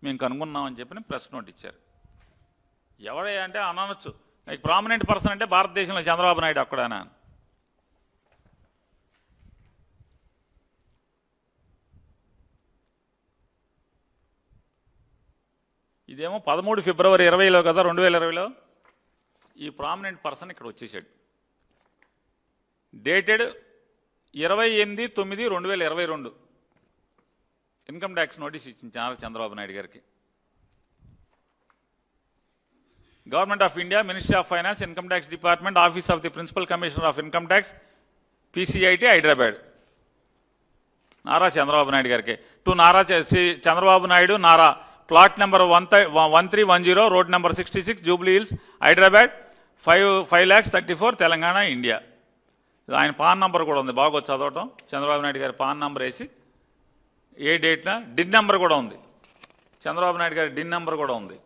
మేము కనుగొన్నామని చెప్పి ప్రెస్ నోట్ ఇచ్చారు. ఎవడయ్యా అంటే అనొచ్చు, ప్రామినెంట్ పర్సన్ అంటే భారతదేశంలో చంద్రబాబు నాయుడు అక్కడనా? ఇదేమో 13 February 2020 కదా, 2020లో ఈ ప్రామినెంట్ పర్సన్ ఇక్కడ వచ్చేసాడు. డేటెడ్ 28/9/2022 ఇన్కమ్ ట్యాక్స్ నోటీస్ ఇచ్చింది చంద్రబాబు నాయుడు గారికి. Government of India, ministry of finance, income tax department, office of the principal commissioner of income tax, PCIT, Hyderabad. Nara Chandrababu Naidu గారికి. To Nara Chandrababu Naidu, Nara, plot number 1310, road number 66, Jubilee Hills, Hyderabad, 5,34,00,000, Telangana, India. ఆయన PAN number కూడా ఉంది, బాగా చదవటం. చంద్రబాబు నాయుడు గారి పాన్ నంబర్ వేసి ఏ డేట్న డిన్ నెంబర్ కూడా ఉంది. చంద్రబాబు నాయుడు గారి డిన్ నెంబర్ కూడా ఉంది.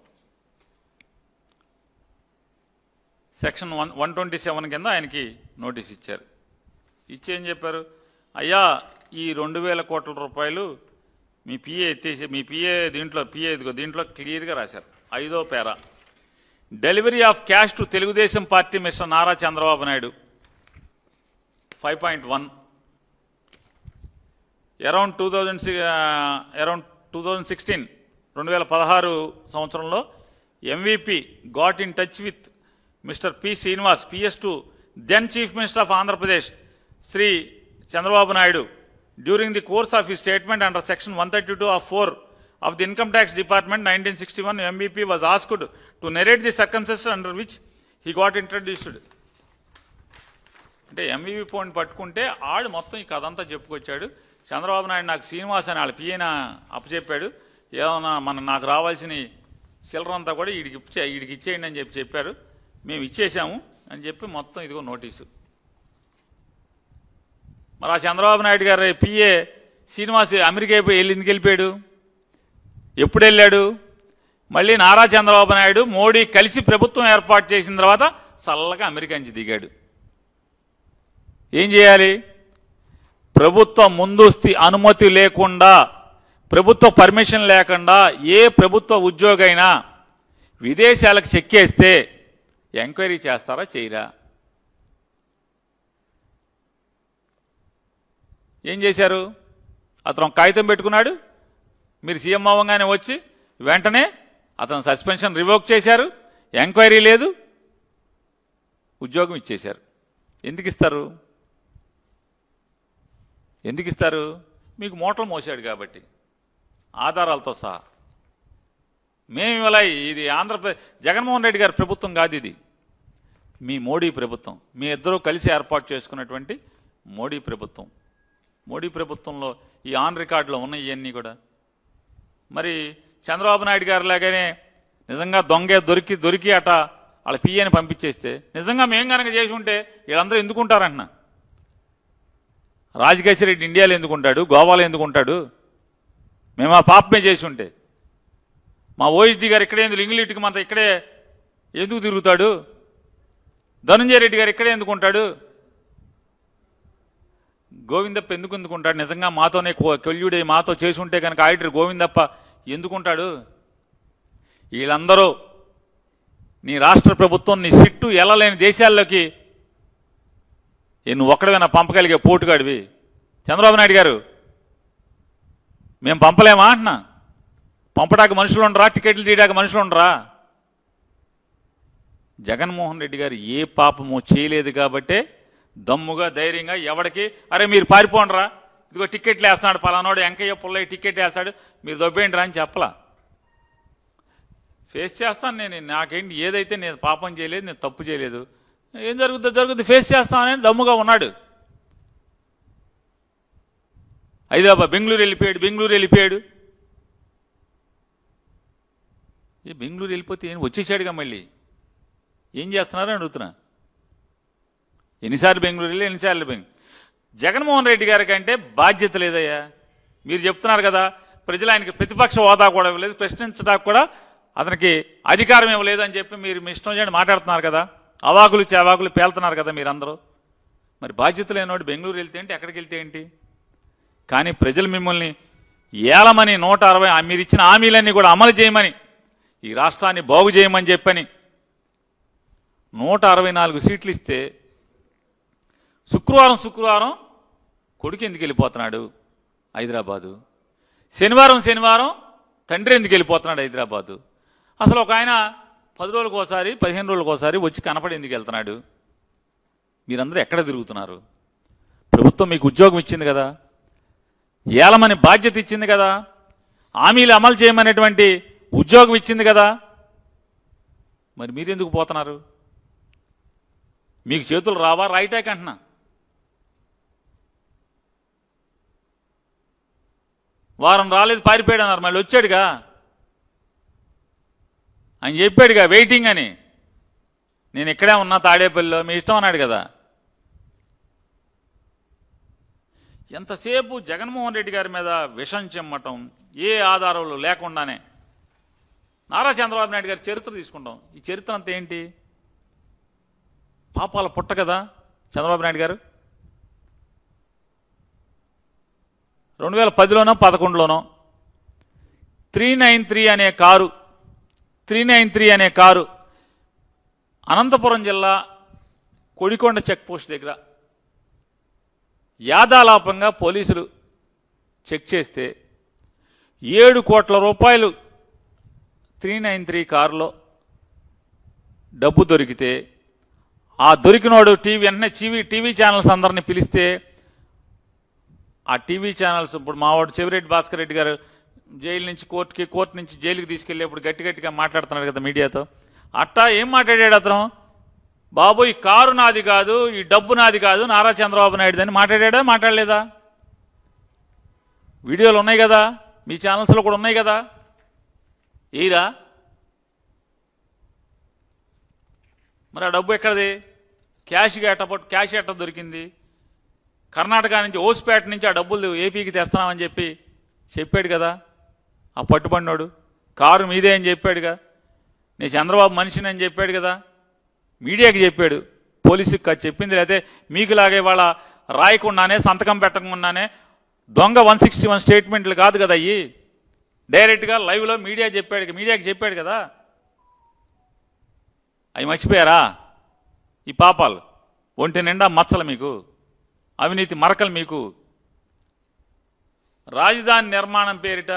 సెక్షన్ 127 కింద ఆయనకి నోటీస్ ఇచ్చారు. ఇచ్చి ఏం చెప్పారు? అయ్యా, ఈ 2000 కోట్ల రూపాయలు మీ పిఏ ఎత్తేసి, మీ పిఏ దీంట్లో క్లియర్గా రాశారు. 5వ para, delivery of cash to Telugu Desam party mister Nara Chandrababu Naidu 5.1. Around 2016 సంవత్సరంలో MVP got in touch with mister P Srinivas, PS2, then chief minister of Andhra Pradesh Shri Chandrababu Naidu. During the course of his statement under section 132 of 4 of the Income Tax Department 1961, MVP was asked to narrate the circumstances under which he got introduced. అంటే MVP point పట్టుకుంటే ఆడు మొత్తం ఈ కథ అంతా చెప్పుకొచ్చాడు. చంద్రబాబు నాయుడు నాకు శ్రీనివాస్ అని వాళ్ళ పిఏన అప్పచెప్పాడు. ఏమన్నా నాకు రావాల్సిన చిల్లరంతా కూడా వీడికి ఇచ్చేయండి అని చెప్పారు. మేము ఇచ్చేసాము అని చెప్పి మొత్తం ఇదిగో నోటీసు. మరి ఆ చంద్రబాబు నాయుడు గారి పిఏ శ్రీనివాస్ అమెరికా ఎందుకు వెళ్ళిపోయాడు? ఎప్పుడు వెళ్ళాడు? మళ్ళీ నారా చంద్రబాబు నాయుడు మోడీ కలిసి ప్రభుత్వం ఏర్పాటు చేసిన తర్వాత చల్లగా అమెరికా నుంచి దిగాడు. ఏం చేయాలి? ప్రభుత్వ ముందస్తు అనుమతి లేకుండా, ప్రభుత్వ పర్మిషన్ లేకుండా ఏ ప్రభుత్వ ఉద్యోగైనా విదేశాలకు చెక్కేస్తే ఎంక్వైరీ చేస్తారా, చేయరా? ఏం చేశారు? అతను కాగితం పెట్టుకున్నాడు. మీరు సీఎం అవ్వగానే వచ్చి వెంటనే అతను సస్పెన్షన్ రివోక్ చేశారు. ఎంక్వైరీ లేదు, ఉద్యోగం ఇచ్చేశారు. ఎందుకు ఇస్తారు? మీకు మూటలు మోసాడు కాబట్టి, ఆధారాలతో సహా. మేము ఇవాళ ఇది ఆంధ్రప్రదేశ్ జగన్మోహన్ రెడ్డి గారి ప్రభుత్వం కాదు, ఇది మీ మోడీ ప్రభుత్వం. మీ ఇద్దరూ కలిసి ఏర్పాటు చేసుకున్నటువంటి మోడీ ప్రభుత్వం. మోడీ ప్రభుత్వంలో ఈ ఆన్ రికార్డులో ఉన్నాయి ఇవన్నీ కూడా. మరి చంద్రబాబు నాయుడు గారు లాగానే నిజంగా దొరికి అట వాళ్ళ పిఏని పంపించేస్తే, నిజంగా మేము కనుక చేసి ఉంటే వీళ్ళందరూ ఎందుకుంటారంటున్నా? రాజకేశ్వర రెడ్డి ఇండియాలో ఎందుకుంటాడు, గోవాలో ఎందుకుంటాడు? మేము ఆ పాపమే చేసి ఉంటే మా ఓఎస్డీ గారు ఇక్కడే ఎందుకు ఇంగ్లీష్కి మనతో ఇక్కడే ఎందుకు తిరుగుతాడు? ధనంజయ రెడ్డి గారు ఇక్కడే ఎందుకుంటాడు? గోవిందప్ప ఎందుకు ఎందుకుంటాడు? నిజంగా మాతోనే కొల్యుడే మాతో చేసి ఉంటే కనుక ఆడిటర్ గోవిందప్ప ఎందుకుంటాడు? వీళ్ళందరూ నీ రాష్ట్ర ప్రభుత్వం నీ సిట్టు ఎల్లలేని దేశాల్లోకి నువ్వు ఒక్కడైనా పంపగలిగే పోటుగాడివి. చంద్రబాబు నాయుడు గారు మేము పంపలేమా అంటున్నా? పంపడానికి మనుషులు ఉండరా? టికెట్లు తీయడానికి మనుషులు ఉండరా? జగన్మోహన్ రెడ్డి గారు ఏ పాపము చేయలేదు కాబట్టే దమ్ముగా ధైర్యంగా ఎవడికి అరే మీరు పారిపోండిరా, ఇదిగో టికెట్లు వేస్తున్నాడు పలానాడు వెంకయ్య పుల్లయ్య టికెట్ వేస్తాడు మీరు దొబ్బేయండి రా అని చెప్పలా. ఫేస్ చేస్తాను నేను, నాకేంటి ఏదైతే నేను పాపం చేయలేదు, నేను తప్పు చేయలేదు, ఏం జరుగుద్ది ఫేస్ చేస్తానని దమ్ముగా ఉన్నాడు. హైదరాబాద్ బెంగళూరు వెళ్ళిపోయాడు. బెంగళూరు వెళ్ళిపోతే వచ్చేసాడుగా మళ్ళీ ఏం చేస్తున్నారని అడుగుతున్నా. ఎన్నిసార్లు బెంగళూరు వెళ్ళి ఎన్నిసార్లు జగన్మోహన్ రెడ్డి గారి కంటే బాధ్యత లేదయ్యా. మీరు చెప్తున్నారు కదా ప్రజలు ఆయనకి ప్రతిపక్ష హోదా కూడా ఇవ్వలేదు, ప్రశ్నించడానికి కూడా అతనికి అధికారం ఇవ్వలేదు అని చెప్పి మీరు మీ ఇష్టం చేయండి మాట్లాడుతున్నారు కదా, అవాకులు చేవాకులు పేలుతున్నారు కదా మీరందరూ. మరి బాధ్యత లేనివాడు బెంగళూరు వెళ్తే ఏంటి, ఎక్కడికి వెళ్తే ఏంటి? కానీ ప్రజలు మిమ్మల్ని ఏలమని 160 మీరు ఇచ్చిన హామీలన్నీ కూడా అమలు చేయమని, ఈ రాష్ట్రాన్ని బాగు చేయమని చెప్పని 164 సీట్లు ఇస్తే శుక్రవారం కొడుకు ఎందుకు వెళ్ళిపోతున్నాడు హైదరాబాదు, శనివారం తండ్రి ఎందుకు వెళ్ళిపోతున్నాడు హైదరాబాదు, అసలు ఒక ఆయన 10 రోజులకు ఒకసారి 15 రోజులకు ఒకసారి వచ్చి కనపడి ఎందుకు వెళ్తున్నాడు? మీరందరూ ఎక్కడ తిరుగుతున్నారు? ప్రభుత్వం మీకు ఉద్యోగం ఇచ్చింది కదా, ఏలమని బాధ్యత ఇచ్చింది కదా, హామీలు అమలు చేయమనేటువంటి ఉద్యోగం ఇచ్చింది కదా, మరి మీరెందుకు పోతున్నారు? మీకు చేతులు రావా? రైటాక్ అంటున్నా. వారం రాలేదు పారిపోయాడు అన్నారు, మళ్ళీ వచ్చాడుగా, ఆయన చెప్పాడుగా వెయిటింగ్ అని, నేను ఇక్కడే ఉన్నా తాడేపల్లిలో, మీ ఇష్టం అన్నాడు కదా. ఎంతసేపు జగన్మోహన్ రెడ్డి గారి మీద విషం చెమ్మటం ఏ ఆధారాలు లేకుండానే. నారా చంద్రబాబు నాయుడు గారి చరిత్ర తీసుకుంటాం, ఈ చరిత్ర అంతా ఏంటి? పాపాల పుట్ట కదా చంద్రబాబు నాయుడు గారు. 2010లోనో 2011లోనో 393 అనే కారు అనంతపురం జిల్లా కొడికొండ చెక్ పోస్ట్ దగ్గర యాదాలాపంగా పోలీసులు చెక్ చేస్తే 7 కోట్ల రూపాయలు 393 కారులో డబ్బు దొరికితే, ఆ దొరికినోడు వెంటనే టీవీ ఛానల్స్ అందరినీ పిలిస్తే, ఆ టీవీ ఛానల్స్ ఇప్పుడు మావాడు చెవిరెడ్డి భాస్కర్ రెడ్డి గారు జైలు నుంచి కోర్టు నుంచి జైలుకి తీసుకెళ్ళేప్పుడు గట్టిగా మాట్లాడుతున్నాడు కదా మీడియాతో. అట్టా ఏం మాట్లాడాడు అతను? బాబు ఈ కారు నాది కాదు, ఈ డబ్బు నాది కాదు, నారా చంద్రబాబు నాయుడు అని మాట్లాడా మాట్లాడలేదా? వీడియోలు ఉన్నాయి కదా, మీ ఛానల్స్లో కూడా ఉన్నాయి కదా. ఏరా మరి ఆ డబ్బు ఎక్కడిది? క్యాష్ ఎట్ట దొరికింది? కర్ణాటక నుంచి ఓస్పేట నుంచి ఆ డబ్బులు ఏపీకి తెస్తున్నామని చెప్పాడు కదా ఆ పట్టుబడినోడు. కారు మీదే అని చెప్పాడుగా, నేను చంద్రబాబు మనిషిని అని చెప్పాడు కదా, మీడియాకి చెప్పాడు, పోలీసుకి కాదు చెప్పింది. లేకపోతే మీకులాగే వాళ్ళ రాయకుండానే సంతకం పెట్టకుండానే దొంగ 161 స్టేట్మెంట్లు కాదు కదా అయ్యి, డైరెక్ట్గా లైవ్లో మీడియాకి చెప్పాడు కదా. అవి మర్చిపోయారా? ఈ పాపాలు ఒంటి నిండా మచ్చలు మీకు, అవినీతి మరకలు మీకు. రాజధాని నిర్మాణం పేరిట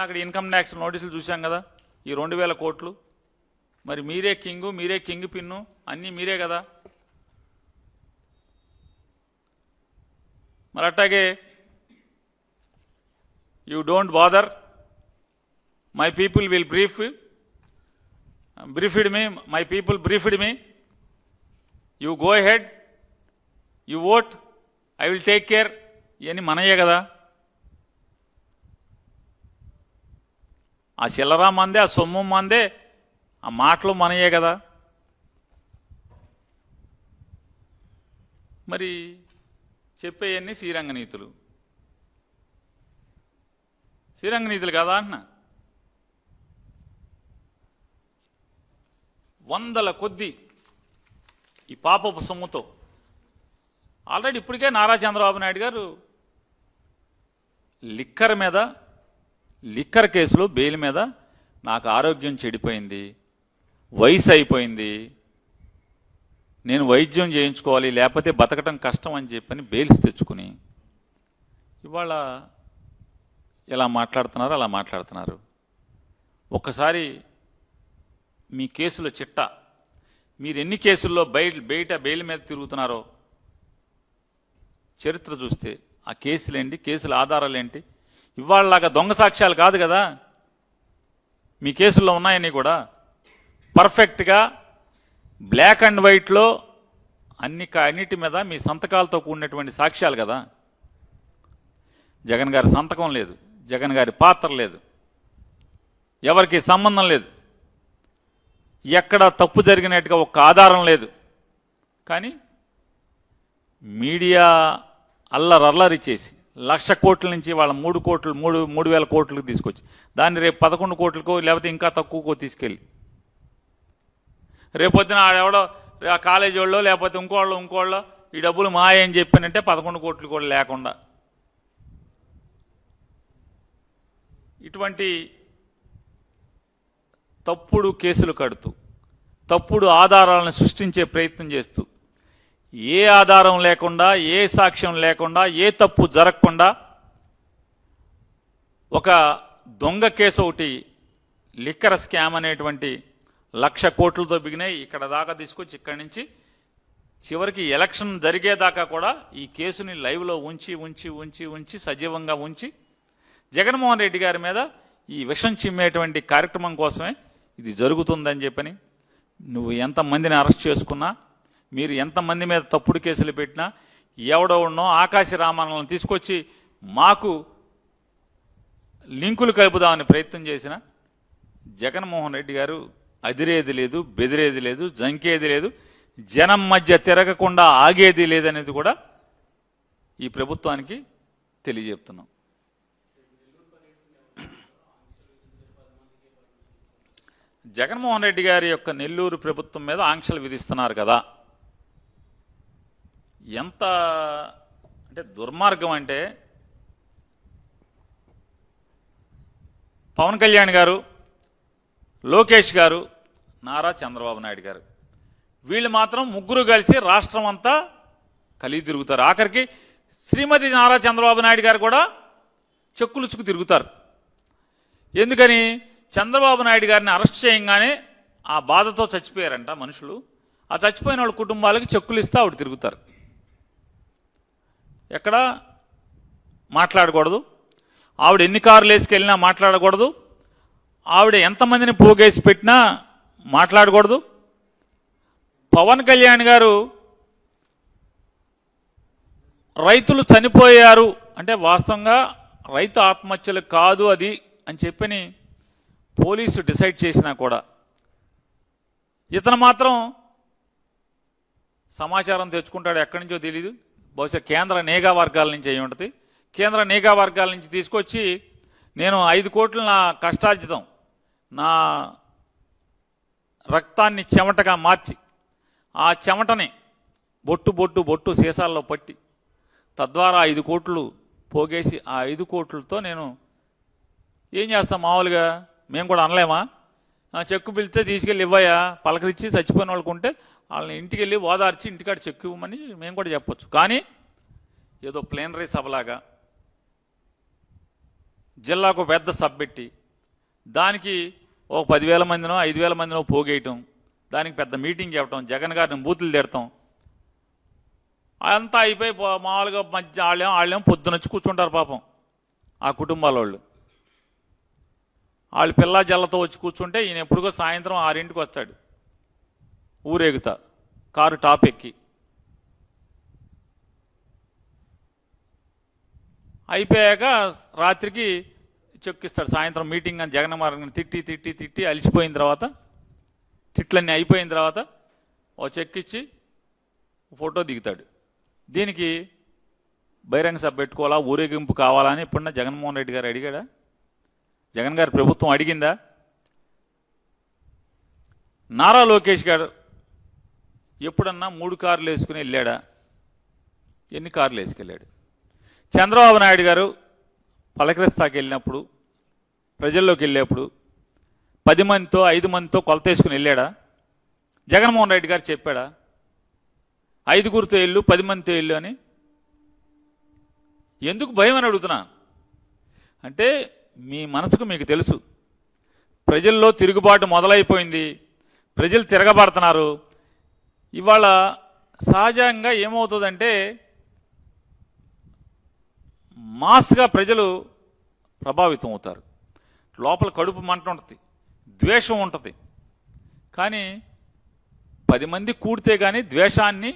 అక్కడ ఇన్కమ్ ట్యాక్స్ నోటీసులు చూశాం కదా, ఈ 2000 కోట్లు. మరి మీరే కింగ్ పిన్ను అన్నీ మీరే కదా. మరి అట్టాగే you don't bother, my people will my people briefed me, you go head, you vote, I will take care, ఇవన్నీ మనయే కదా. ఆ చిల్లరా మందే, ఆ సొమ్ము మందే, ఆ మాటలు మనయే కదా. మరి చెప్పేయన్నీ శ్రీరంగ నీతులు కదా అంటున్నా. వందల కొద్ది ఈ పాపపు సొమ్ముతో ఆల్రెడీ ఇప్పటికే నారా చంద్రబాబు నాయుడు గారు లిక్కర్ కేసులో బెయిల్ మీద నాకు ఆరోగ్యం చెడిపోయింది, వయసు అయిపోయింది, నేను వైద్యం చేయించుకోవాలి లేకపోతే బతకటం కష్టం అని చెప్పని బెయిల్స్ తెచ్చుకుని ఇవాళ ఎలా మాట్లాడుతున్నారు అలా మాట్లాడుతున్నారు. ఒక్కసారి మీ కేసుల చిట్టా, మీరు ఎన్ని కేసుల్లో బయట బెయిల్ మీద తిరుగుతున్నారో చరిత్ర చూస్తే ఆ కేసులేంటి, కేసుల ఆధారాలు ఏంటి? ఇవాళలాగా దొంగ సాక్ష్యాలు కాదు కదా మీ కేసుల్లో ఉన్నాయని కూడా పర్ఫెక్ట్గా బ్లాక్ అండ్ వైట్లో అన్నిటి మీద మీ సంతకాలతో కూడినటువంటి సాక్ష్యాలు కదా. జగన్ గారి సంతకం లేదు, జగన్ గారి పాత్ర లేదు, ఎవరికి సంబంధం లేదు, ఎక్కడ తప్పు జరిగినట్టుగా ఒక్క ఆధారం లేదు. కానీ మీడియా అల్లరి చేసి 1,00,000 కోట్ల నుంచి వాళ్ళ 3,000 కోట్లకు తీసుకొచ్చి దాన్ని రేపు 11 కోట్లకో లేకపోతే ఇంకా తక్కువకో తీసుకెళ్ళి రేపొద్దున ఆడెవడో ఆ కాలేజీ వాళ్ళో లేకపోతే ఇంకోళ్ళో ఈ డబ్బులు మాయ అని చెప్పానంటే 11 కోట్లు కూడా లేకుండా ఇటువంటి తప్పుడు కేసులు కడుతూ తప్పుడు ఆధారాలను సృష్టించే ప్రయత్నం చేస్తూ ఏ ఆధారం లేకుండా ఏ సాక్ష్యం లేకుండా ఏ తప్పు జరగకుండా ఒక దొంగ కేసు ఒకటి లిక్కర్ స్కామ్ అనేటువంటి 1,00,000 కోట్లతో బిగినాయి ఇక్కడ దాకా తీసుకొచ్చి ఇక్కడి నుంచి చివరికి ఎలక్షన్ జరిగేదాకా కూడా ఈ కేసుని లైవ్లో ఉంచి సజీవంగా ఉంచి జగన్మోహన్ రెడ్డి గారి మీద ఈ విషం చిమ్మేటువంటి కార్యక్రమం కోసమే ఇది జరుగుతుందని చెప్పని నువ్వు ఎంతమందిని అరెస్ట్ చేసుకున్నా మీరు ఎంతమంది మీద తప్పుడు కేసులు పెట్టినా ఎవడెవడనో ఆకాశ రామాలను తీసుకొచ్చి మాకు లింకులు కలుపుదామని ప్రయత్నం చేసిన జగన్మోహన్ రెడ్డి గారు అదిరేది లేదు, బెదిరేది లేదు, జంకేది లేదు, జనం మధ్య తిరగకుండా ఆగేది లేదనేది కూడా ఈ ప్రభుత్వానికి తెలియజెప్తున్నాం. జగన్మోహన్ రెడ్డి గారి యొక్క నెల్లూరు ప్రభుత్వం మీద ఆంక్షలు విధిస్తున్నారు కదా, ఎంత అంటే దుర్మార్గం అంటే పవన్ కళ్యాణ్ గారు, లోకేష్ గారు, నారా చంద్రబాబు నాయుడు గారు వీళ్ళు మాత్రం ముగ్గురు కలిసి రాష్ట్రం అంతా కలిగి తిరుగుతారు. ఆఖరికి శ్రీమతి నారా చంద్రబాబు నాయుడు గారు కూడా చెక్కులుచుకు తిరుగుతారు. ఎందుకని? చంద్రబాబు నాయుడు గారిని అరెస్ట్ చేయగానే ఆ బాధతో చచ్చిపోయారంట మనుషులు. ఆ చచ్చిపోయిన వాళ్ళ కుటుంబాలకి చెక్కులు ఇస్తే ఆవిడ తిరుగుతారు. ఎక్కడ మాట్లాడకూడదు, ఆవిడ ఎన్ని కార్లు వేసుకెళ్ళినా మాట్లాడకూడదు, ఆవిడ ఎంతమందిని పోగేసి పెట్టినా మాట్లాడకూడదు. పవన్ కళ్యాణ్ గారు రైతులు చనిపోయారు అంటే వాస్తవంగా రైతు ఆత్మహత్యలు కాదు అది అని చెప్పని పోలీసు డిసైడ్ చేసినా కూడా ఇతను మాత్రం సమాచారం తెచ్చుకుంటాడు, ఎక్కడి నుంచో తెలీదు, బహుశా కేంద్ర నిఘా వర్గాల నుంచి అయి ఉంటుంది. కేంద్ర నిఘా వర్గాల నుంచి తీసుకొచ్చి నేను 5 కోట్లు నా కష్టార్జితం, నా రక్తాన్ని చెమటగా మార్చి ఆ చెమటని బొట్టు సీసాల్లో పట్టి తద్వారా 5 కోట్లు పోగేసి ఆ 5 కోట్లతో నేను ఏం చేస్తాం? మామూలుగా మేము కూడా అనలేమా? చెక్కు పిలిస్తే తీసుకెళ్ళి ఇవ్వయా, పలకరించి చచ్చిపోయిన వాళ్ళకు ఉంటే వాళ్ళని ఇంటికి వెళ్ళి ఓదార్చి ఇంటికాడ చెక్కు ఇవ్వమని మేము కూడా చెప్పొచ్చు. కానీ ఏదో ప్లేనరీ సభలాగా జిల్లాకు పెద్ద సభ పెట్టి దానికి ఒక 10,000 మందినో 5,000 మందినో పోగేయటం, దానికి పెద్ద మీటింగ్ చెప్పడం, జగన్ గారిని బూతులు తిడతాం, అంతా అయిపోయి మామూలుగా మధ్య వాళ్ళేమో పొద్దునొచ్చి కూర్చుంటారు పాపం ఆ కుటుంబాల వాళ్ళు పిల్ల జల్లతో వచ్చి కూర్చుంటే ఈయన ఎప్పుడుగో సాయంత్రం 6ంటికి వస్తాడు ఊరేగుతా కారు టాప్ ఎక్కి. అయిపోయాక రాత్రికి చెక్కిస్తాడు. సాయంత్రం మీటింగ్ అని జగన్మోహన్ తిట్టి అలిసిపోయిన తర్వాత, తిట్లన్నీ అయిపోయిన తర్వాత ఓ చెక్కిచ్చి ఫోటో దిగుతాడు. దీనికి బహిరంగ సభ పెట్టుకోవాలా, ఊరేగింపు కావాలా అని ఎప్పుడన్నా జగన్మోహన్ రెడ్డి గారు అడిగాడా? జగన్ గారి ప్రభుత్వం అడిగిందా? నారా లోకేష్ గారు ఎప్పుడన్నా 3 కార్లు వేసుకుని వెళ్ళాడా? ఎన్ని కార్లు వేసుకెళ్ళాడు? చంద్రబాబు నాయుడు గారు పలకరిస్తాకి వెళ్ళినప్పుడు, ప్రజల్లోకి వెళ్ళేప్పుడు 10 మందితో 5 మందితో కొలత వేసుకుని వెళ్ళాడా? జగన్మోహన్ రెడ్డి గారు చెప్పాడా 5గురితో వెళ్ళు 10 మందితో వెళ్ళు అని? ఎందుకు భయం అని అడుగుతున్నా. అంటే మీ మనసుకు మీకు తెలుసు, ప్రజల్లో తిరుగుబాటు మొదలైపోయింది, ప్రజలు తిరగబడుతున్నారు. ఇవాళ సహజంగా ఏమవుతుందంటే మాస్గా ప్రజలు ప్రభావితం అవుతారు. లోపల కడుపు మంట ఉంటుంది, ద్వేషం ఉంటుంది. కానీ 10 మంది కూడితే కానీ ద్వేషాన్ని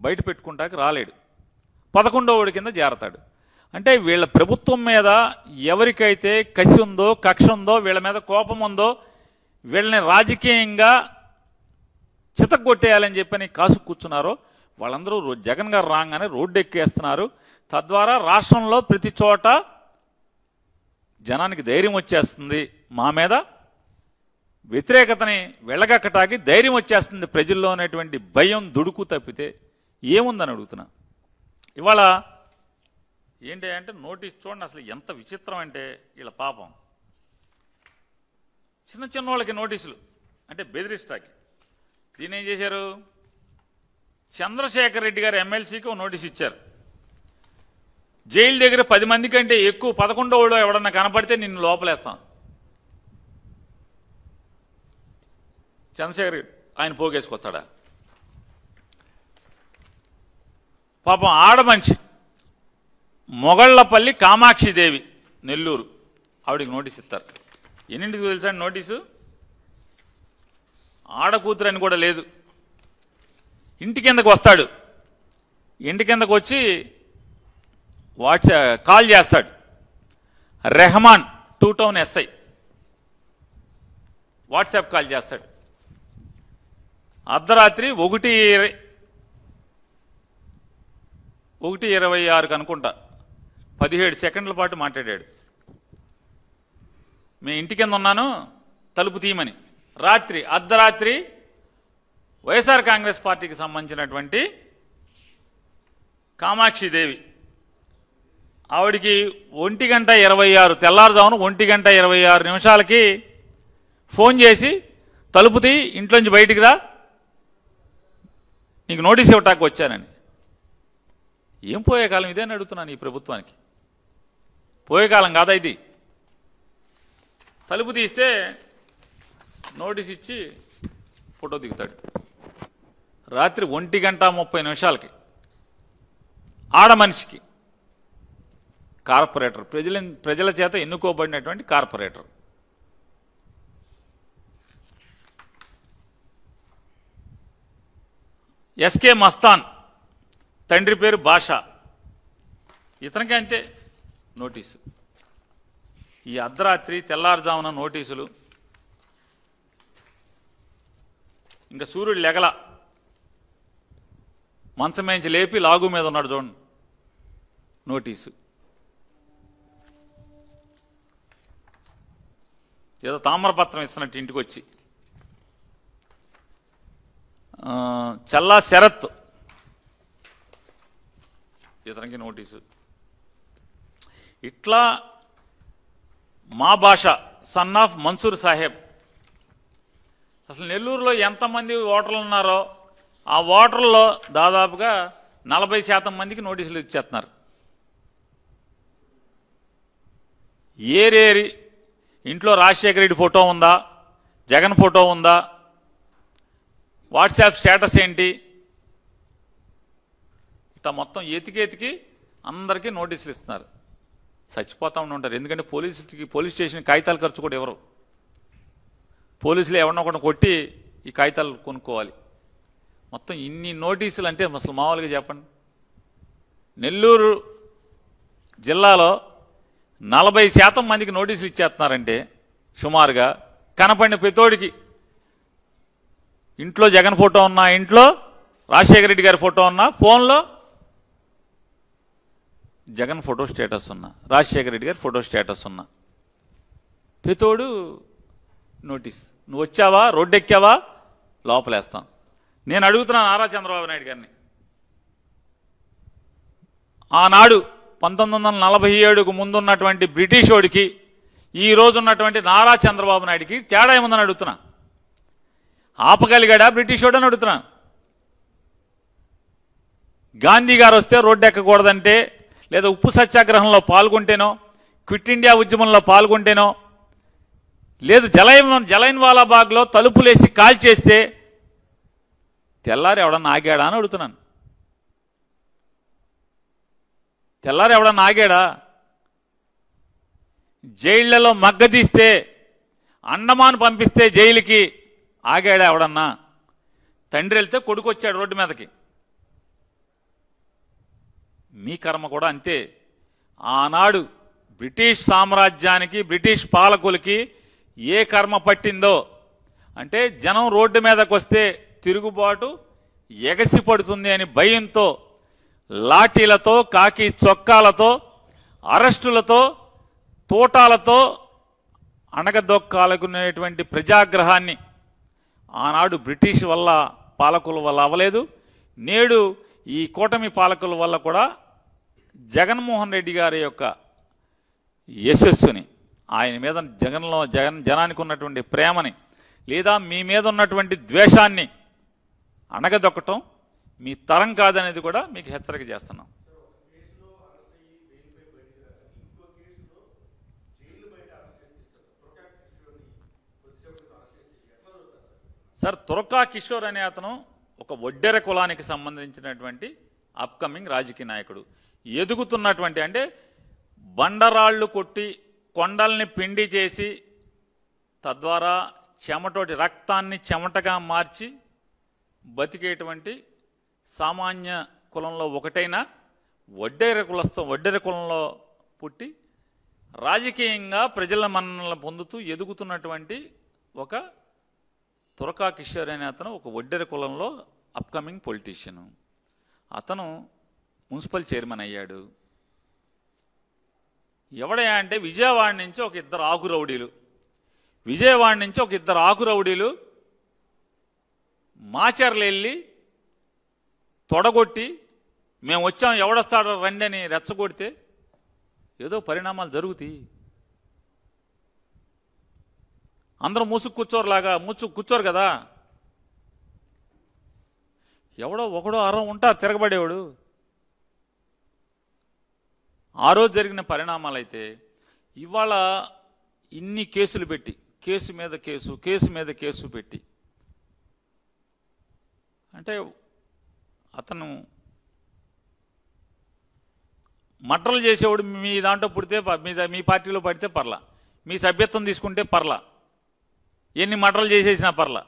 బయట పెట్టుకుంటాకి రాలేడు, 11వ కింద చేరతాడు. అంటే వీళ్ళ ప్రభుత్వం మీద ఎవరికైతే కసి ఉందో, కక్ష ఉందో, వీళ్ళ మీద కోపం ఉందో, వీళ్ళని రాజకీయంగా చితగొట్టేయాలని చెప్పని కాసు కూర్చున్నారో వాళ్ళందరూ జగన్ గారు రాగానే రోడ్డు ఎక్కేస్తున్నారు. తద్వారా రాష్ట్రంలో ప్రతి చోట జనానికి ధైర్యం వచ్చేస్తుంది, మా మీద వ్యతిరేకతని వెళ్ళగక్కటాకి ధైర్యం వచ్చేస్తుంది ప్రజల్లో అనేటువంటి భయం దుడుకు తప్పితే ఏముందని అడుగుతున్నా. ఇవాళ ఏంటి అంటే నోటీస్ చూడండి, అసలు ఎంత విచిత్రం అంటే వీళ్ళ పాపం. చిన్న చిన్న వాళ్ళకి నోటీసులు అంటే బెదిరిస్తాకి. దీన్ని ఏం చేశారు? చంద్రశేఖర్ రెడ్డి గారు ఎమ్మెల్సీకి నోటీస్ ఇచ్చారు. జైలు దగ్గర 10 మంది కంటే ఎక్కువ 11వ ఎవడన్నా కనపడితే నిన్ను లోపలేస్తాం. చంద్రశేఖర్ ఆయన పోగేసుకొస్తాడా? పాపం ఆడమనిషి మొగళ్లపల్లి కామాక్షిదేవి నెల్లూరు, ఆవిడికి నోటీస్ ఇస్తారు. ఎన్నింటికి తెలుసా నోటీసు? ఆడకూతురని కూడా లేదు. ఇంటి కిందకు వస్తాడు, ఇంటి కిందకు వచ్చి కాల్ చేస్తాడు. Rehman 2 town SI WhatsApp call చేస్తాడు. అర్ధరాత్రి 1:26 అనుకుంటా 17 సెకండ్ల పాటు మాట్లాడాడు. మీ ఇంటి కింద ఉన్నాను, తలుపు తీయమని. అర్ధరాత్రి వైఎస్ఆర్ కాంగ్రెస్ పార్టీకి సంబంధించినటువంటి కామాక్షిదేవి, ఆవిడికి 1:26 తెల్లారుజామున 1:26 ఫోన్ చేసి తలుపు తీ, ఇంట్లోంచి బయటికి రా, నీకు నోటీస్ ఇవ్వటానికి వచ్చానని. ఏం పోయే కాలం ఇదేని అడుగుతున్నాను ఈ ప్రభుత్వానికి. పోయే కాలం కాదా ఇది? తలుపు తీస్తే నోటీస్ ఇచ్చి ఫోటో దిగుతాడు. రాత్రి 1:30 ఆడ మనిషికి, కార్పొరేటర్, ప్రజల చేత ఎన్నుకోబడినటువంటి కార్పొరేటర్. ఎస్కే మస్తాన్, తండ్రి పేరు భాష, ఇతనికి అంతే నోటీసు. ఈ అర్ధరాత్రి తెల్లారుజామున నోటీసులు. ఇంకా సూర్యుడు లెగల, మంచమేంచి లేపి లాగు మీద ఉన్నాడు చూడండి, నోటీసు. ఏదో తామ్రపత్రం ఇస్తున్నట్టు ఇంటికి వచ్చి. చల్లా శరత్, ఇతనికి నోటీసు. ఇట్లా మా భాష సన్ ఆఫ్ మన్సూర్ సాహెబ్. అసలు నెల్లూరులో ఎంతమంది ఓటర్లు ఉన్నారో ఆ ఓటర్లలో దాదాపుగా 40% మందికి నోటీసులు ఇచ్చేస్తున్నారు. ఏరేరి ఇంట్లో రాజశేఖర రెడ్డి ఫోటో ఉందా, జగన్ ఫోటో ఉందా, వాట్సాప్ స్టేటస్ ఏంటి, ఇట్లా మొత్తం ఎతికి అందరికీ నోటీసులు ఇస్తున్నారు. చచ్చిపోతా ఉంటారు. ఎందుకంటే పోలీస్ స్టేషన్ కాగితాల ఖర్చు కూడా ఎవరు, పోలీసులు ఎవరినో ఒకటి కొట్టి ఈ కాగితాలు కొనుక్కోవాలి. మొత్తం ఇన్ని నోటీసులు అంటే అసలు మామూలుగా చెప్పండి. నెల్లూరు జిల్లాలో 40% మందికి నోటీసులు ఇచ్చేస్తున్నారంటే సుమారుగా కనపడిన ప్రతోడికి ఇంట్లో జగన్ ఫోటో ఉన్నా, ఇంట్లో రాజశేఖర రెడ్డి గారి ఫోటో ఉన్నా, ఫోన్లో జగన్ ఫోటో స్టేటస్ ఉన్నా, రాజశేఖర రెడ్డి గారి ఫోటో స్టేటస్ ఉన్నా, ప్రతోడు నోటీస్. నువ్వు వచ్చావా, రోడ్డు ఎక్కావా, లోపలేస్తాం. నేను అడుగుతున్నాను నారా చంద్రబాబు నాయుడు గారిని, ఆనాడు 1947కు ముందున్నటువంటి బ్రిటిష్ వాడికి ఈ రోజు ఉన్నటువంటి నారా చంద్రబాబు నాయుడికి తేడా ఏముందని అడుగుతున్నా. ఆపగలిగాడా బ్రిటిష్ వాడు అని అడుగుతున్నా. గాంధీ గారు వస్తే రోడ్డు ఎక్కకూడదంటే, లేదా ఉప్పు సత్యాగ్రహంలో పాల్గొంటేనో, క్విట్ ఇండియా ఉద్యమంలో పాల్గొంటేనో, లేదు జలైన్ వాలాబాగ్లో తలుపులేసి కాల్ చేస్తే తెల్లారి ఎవడన్నా ఆగాడా అని అడుగుతున్నాను. తెల్లారి ఎవడన్నా ఆగాడా? జైళ్లలో మగ్గదీస్తే, అండమాన్ పంపిస్తే జైలుకి ఆగాడా ఎవడన్నా? తండ్రి వెళ్తే కొడుకు వచ్చాడు రోడ్డు మీదకి. మీ కర్మ కూడా అంతే. ఆనాడు బ్రిటిష్ సామ్రాజ్యానికి, బ్రిటిష్ పాలకులకి ఏ కర్మ పట్టిందో అంటే, జనం రోడ్డు మీదకి వస్తే తిరుగుబాటు ఎగసి పడుతుంది అని భయంతో లాఠీలతో, కాకి చొక్కాలతో, అరెస్టులతో, తోటాలతో అణగదొక్కాలకునేటువంటి ప్రజాగ్రహాన్ని ఆనాడు బ్రిటిష్ వల్ల, పాలకుల వల్ల అవ్వలేదు. నేడు ఈ కూటమి పాలకుల వల్ల కూడా జగన్మోహన్ రెడ్డి గారి యొక్క యశస్సుని, ఆయన మీద జనానికి ఉన్నటువంటి ప్రేమని, లేదా మీ మీద ఉన్నటువంటి ద్వేషాన్ని అణగదొక్కటం మీ తరం కాదనేది కూడా మీకు హెచ్చరిక చేస్తున్నాం. సార్, తురకా కిషోర్ అనే అతను ఒక ఒడ్డెర కులానికి సంబంధించినటువంటి అప్కమింగ్ రాజకీయ నాయకుడు. ఎదుగుతున్నటువంటి, అంటే బండరాళ్లు కొట్టి కొండల్ని పిండి చేసి తద్వారా చెమటోటి రక్తాన్ని చెమటగా మార్చి బతికేటువంటి సామాన్య కులంలో ఒకటైన ఒడ్డెర కులంలో పుట్టి రాజకీయంగా ప్రజల మన్ననలు పొందుతూ ఎదుగుతున్నటువంటి ఒక తురకా కిషోర్ అనే అతను ఒక ఒడ్డెర కులంలో అప్కమింగ్ పొలిటీషియను. అతను మున్సిపల్ చైర్మన్ అయ్యాడు. ఎవడయా అంటే విజయవాడ నుంచి ఒక ఇద్దరు ఆకురౌడీలు మాచర్లు వెళ్ళి తొడగొట్టి, మేము వచ్చాం ఎవడొస్తాడో రండి అని రెచ్చగొడితే ఏదో పరిణామాలు జరుగుతాయి. అందరూ కూర్చోరు కదా. ఎవడో ఒకడో అరం ఉంటారు తిరగబడేవాడు. ఆ రోజు జరిగిన పరిణామాలు అయితే ఇవాళ ఇన్ని కేసులు పెట్టి, కేసు మీద కేసు పెట్టి, అంటే అతను మర్డర్లు చేసేవాడు మీ దాంట్లో పుడితే, మీ పార్టీలో పడితే పర్లా, మీ సభ్యత్వం తీసుకుంటే పర్లా, ఎన్ని మర్డర్లు చేసేసినా పర్లా.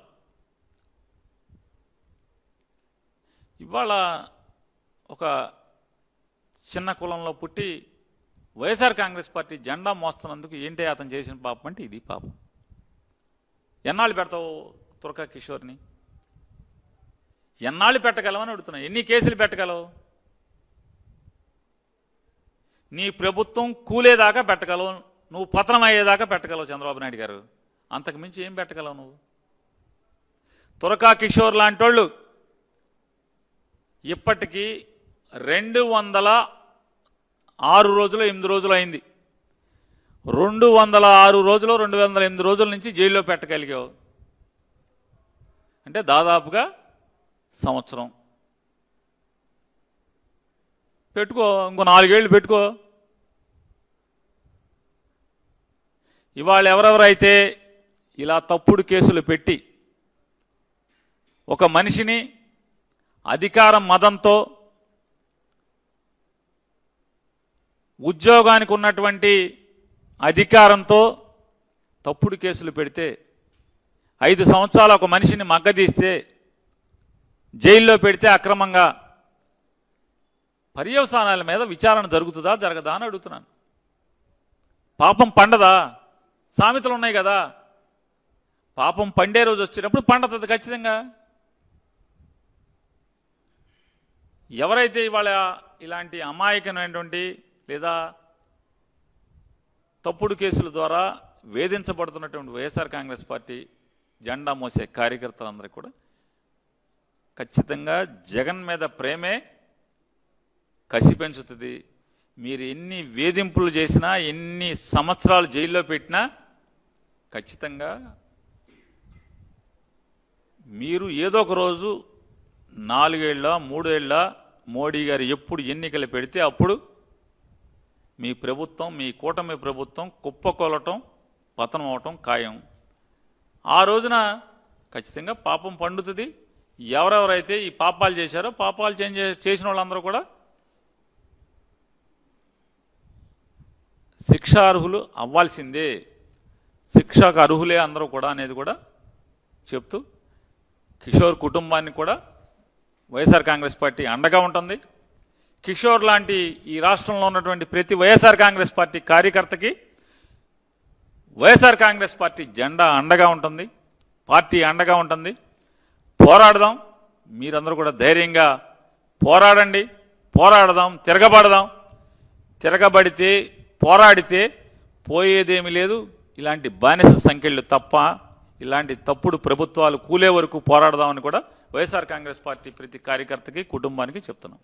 ఇవాళ ఒక చిన్న కులంలో పుట్టి వైఎస్ఆర్ కాంగ్రెస్ పార్టీ జెండా మోస్తున్నందుకు ఏంటి అతను చేసిన పాపం అంటే ఇది పాపం. ఎన్నాళ్ళు పెడతావు తురకా కిషోర్ని? ఎన్నాళ్ళు పెట్టగలవని అడుగుతున్నా. ఎన్ని కేసులు పెట్టగలవు? నీ ప్రభుత్వం కూలేదాకా పెట్టగలవు, నువ్వు పతనం అయ్యేదాకా పెట్టగలవు చంద్రబాబు నాయుడు గారు. అంతకు మించి ఏం పెట్టగలవు నువ్వు? తురకా కిషోర్ లాంటి వాళ్ళు ఇప్పటికీ 206 రోజులు 8 రోజులు అయింది. 206 రోజులు 208 రోజుల నుంచి జైల్లో పెట్టగలిగావు అంటే దాదాపుగా సంవత్సరం. పెట్టుకో, ఇంకో 4 ఏళ్ళు పెట్టుకో. ఇవాళ ఎవరెవరైతే ఇలా తప్పుడు కేసులు పెట్టి ఒక మనిషిని అధికారం మదంతో, ఉద్యోగానికి ఉన్నటువంటి అధికారంతో తప్పుడు కేసులు పెడితే, 5 సంవత్సరాలు ఒక మనిషిని మగ్గదీస్తే, జైల్లో పెడితే అక్రమంగా, పర్యవసానాల మీద విచారణ జరుగుతుందా జరగదా అని అడుగుతున్నాను. పాపం పండదా? సామెతలు ఉన్నాయి కదా, పాపం పండే రోజు వచ్చినప్పుడు పండుతుంది ఖచ్చితంగా. ఎవరైతే ఇవాళ ఇలాంటి అమాయకమైనటువంటి లేదా తప్పుడు కేసుల ద్వారా వేధించబడుతున్నటువంటి వైఎస్ఆర్ కాంగ్రెస్ పార్టీ జెండా మోసే కార్యకర్తలందరికీ కూడా ఖచ్చితంగా జగన్ మీద ప్రేమే కసి పెంచుతుంది. మీరు ఎన్ని వేధింపులు చేసినా, ఎన్ని సంవత్సరాలు జైల్లో పెట్టినా ఖచ్చితంగా మీరు ఏదో ఒక రోజు 4 ఏళ్ళ 3 ఏళ్ళ మోడీ గారు ఎప్పుడు ఎన్నికలు పెడితే అప్పుడు మీ ప్రభుత్వం, మీ కూటమి ప్రభుత్వం కుప్పకొలటం, పతనం అవటం ఖాయం. ఆ రోజున ఖచ్చితంగా పాపం పండుతుంది. ఎవరెవరైతే ఈ పాపాలు చేశారో, పాపాలు చేసిన వాళ్ళందరూ కూడా శిక్షార్హులు అవ్వాల్సిందే, శిక్షకు అర్హులే అందరూ కూడా అనేది కూడా చెప్తూ, కిషోర్ కుటుంబానికి కూడా వైఎస్ఆర్ కాంగ్రెస్ పార్టీ అండగా ఉంటుంది. కిషోర్ లాంటి ఈ రాష్ట్రంలో ఉన్నటువంటి ప్రతి వైఎస్ఆర్ కాంగ్రెస్ పార్టీ కార్యకర్తకి వైఎస్ఆర్ కాంగ్రెస్ పార్టీ జెండా అండగా ఉంటుంది, పార్టీ అండగా ఉంటుంది. పోరాడదాం, మీరందరూ కూడా ధైర్యంగా పోరాడండి, పోరాడదాం, తిరగబడదాం. తిరగబడితే, పోరాడితే పోయేదేమీ లేదు. ఇలాంటి బానిస సంఖ్యలు తప్ప ఇలాంటి తప్పుడు ప్రభుత్వాలు కూలే వరకు పోరాడదామని కూడా వైఎస్ఆర్ కాంగ్రెస్ పార్టీ ప్రతి కార్యకర్తకి, కుటుంబానికి చెప్తున్నాం.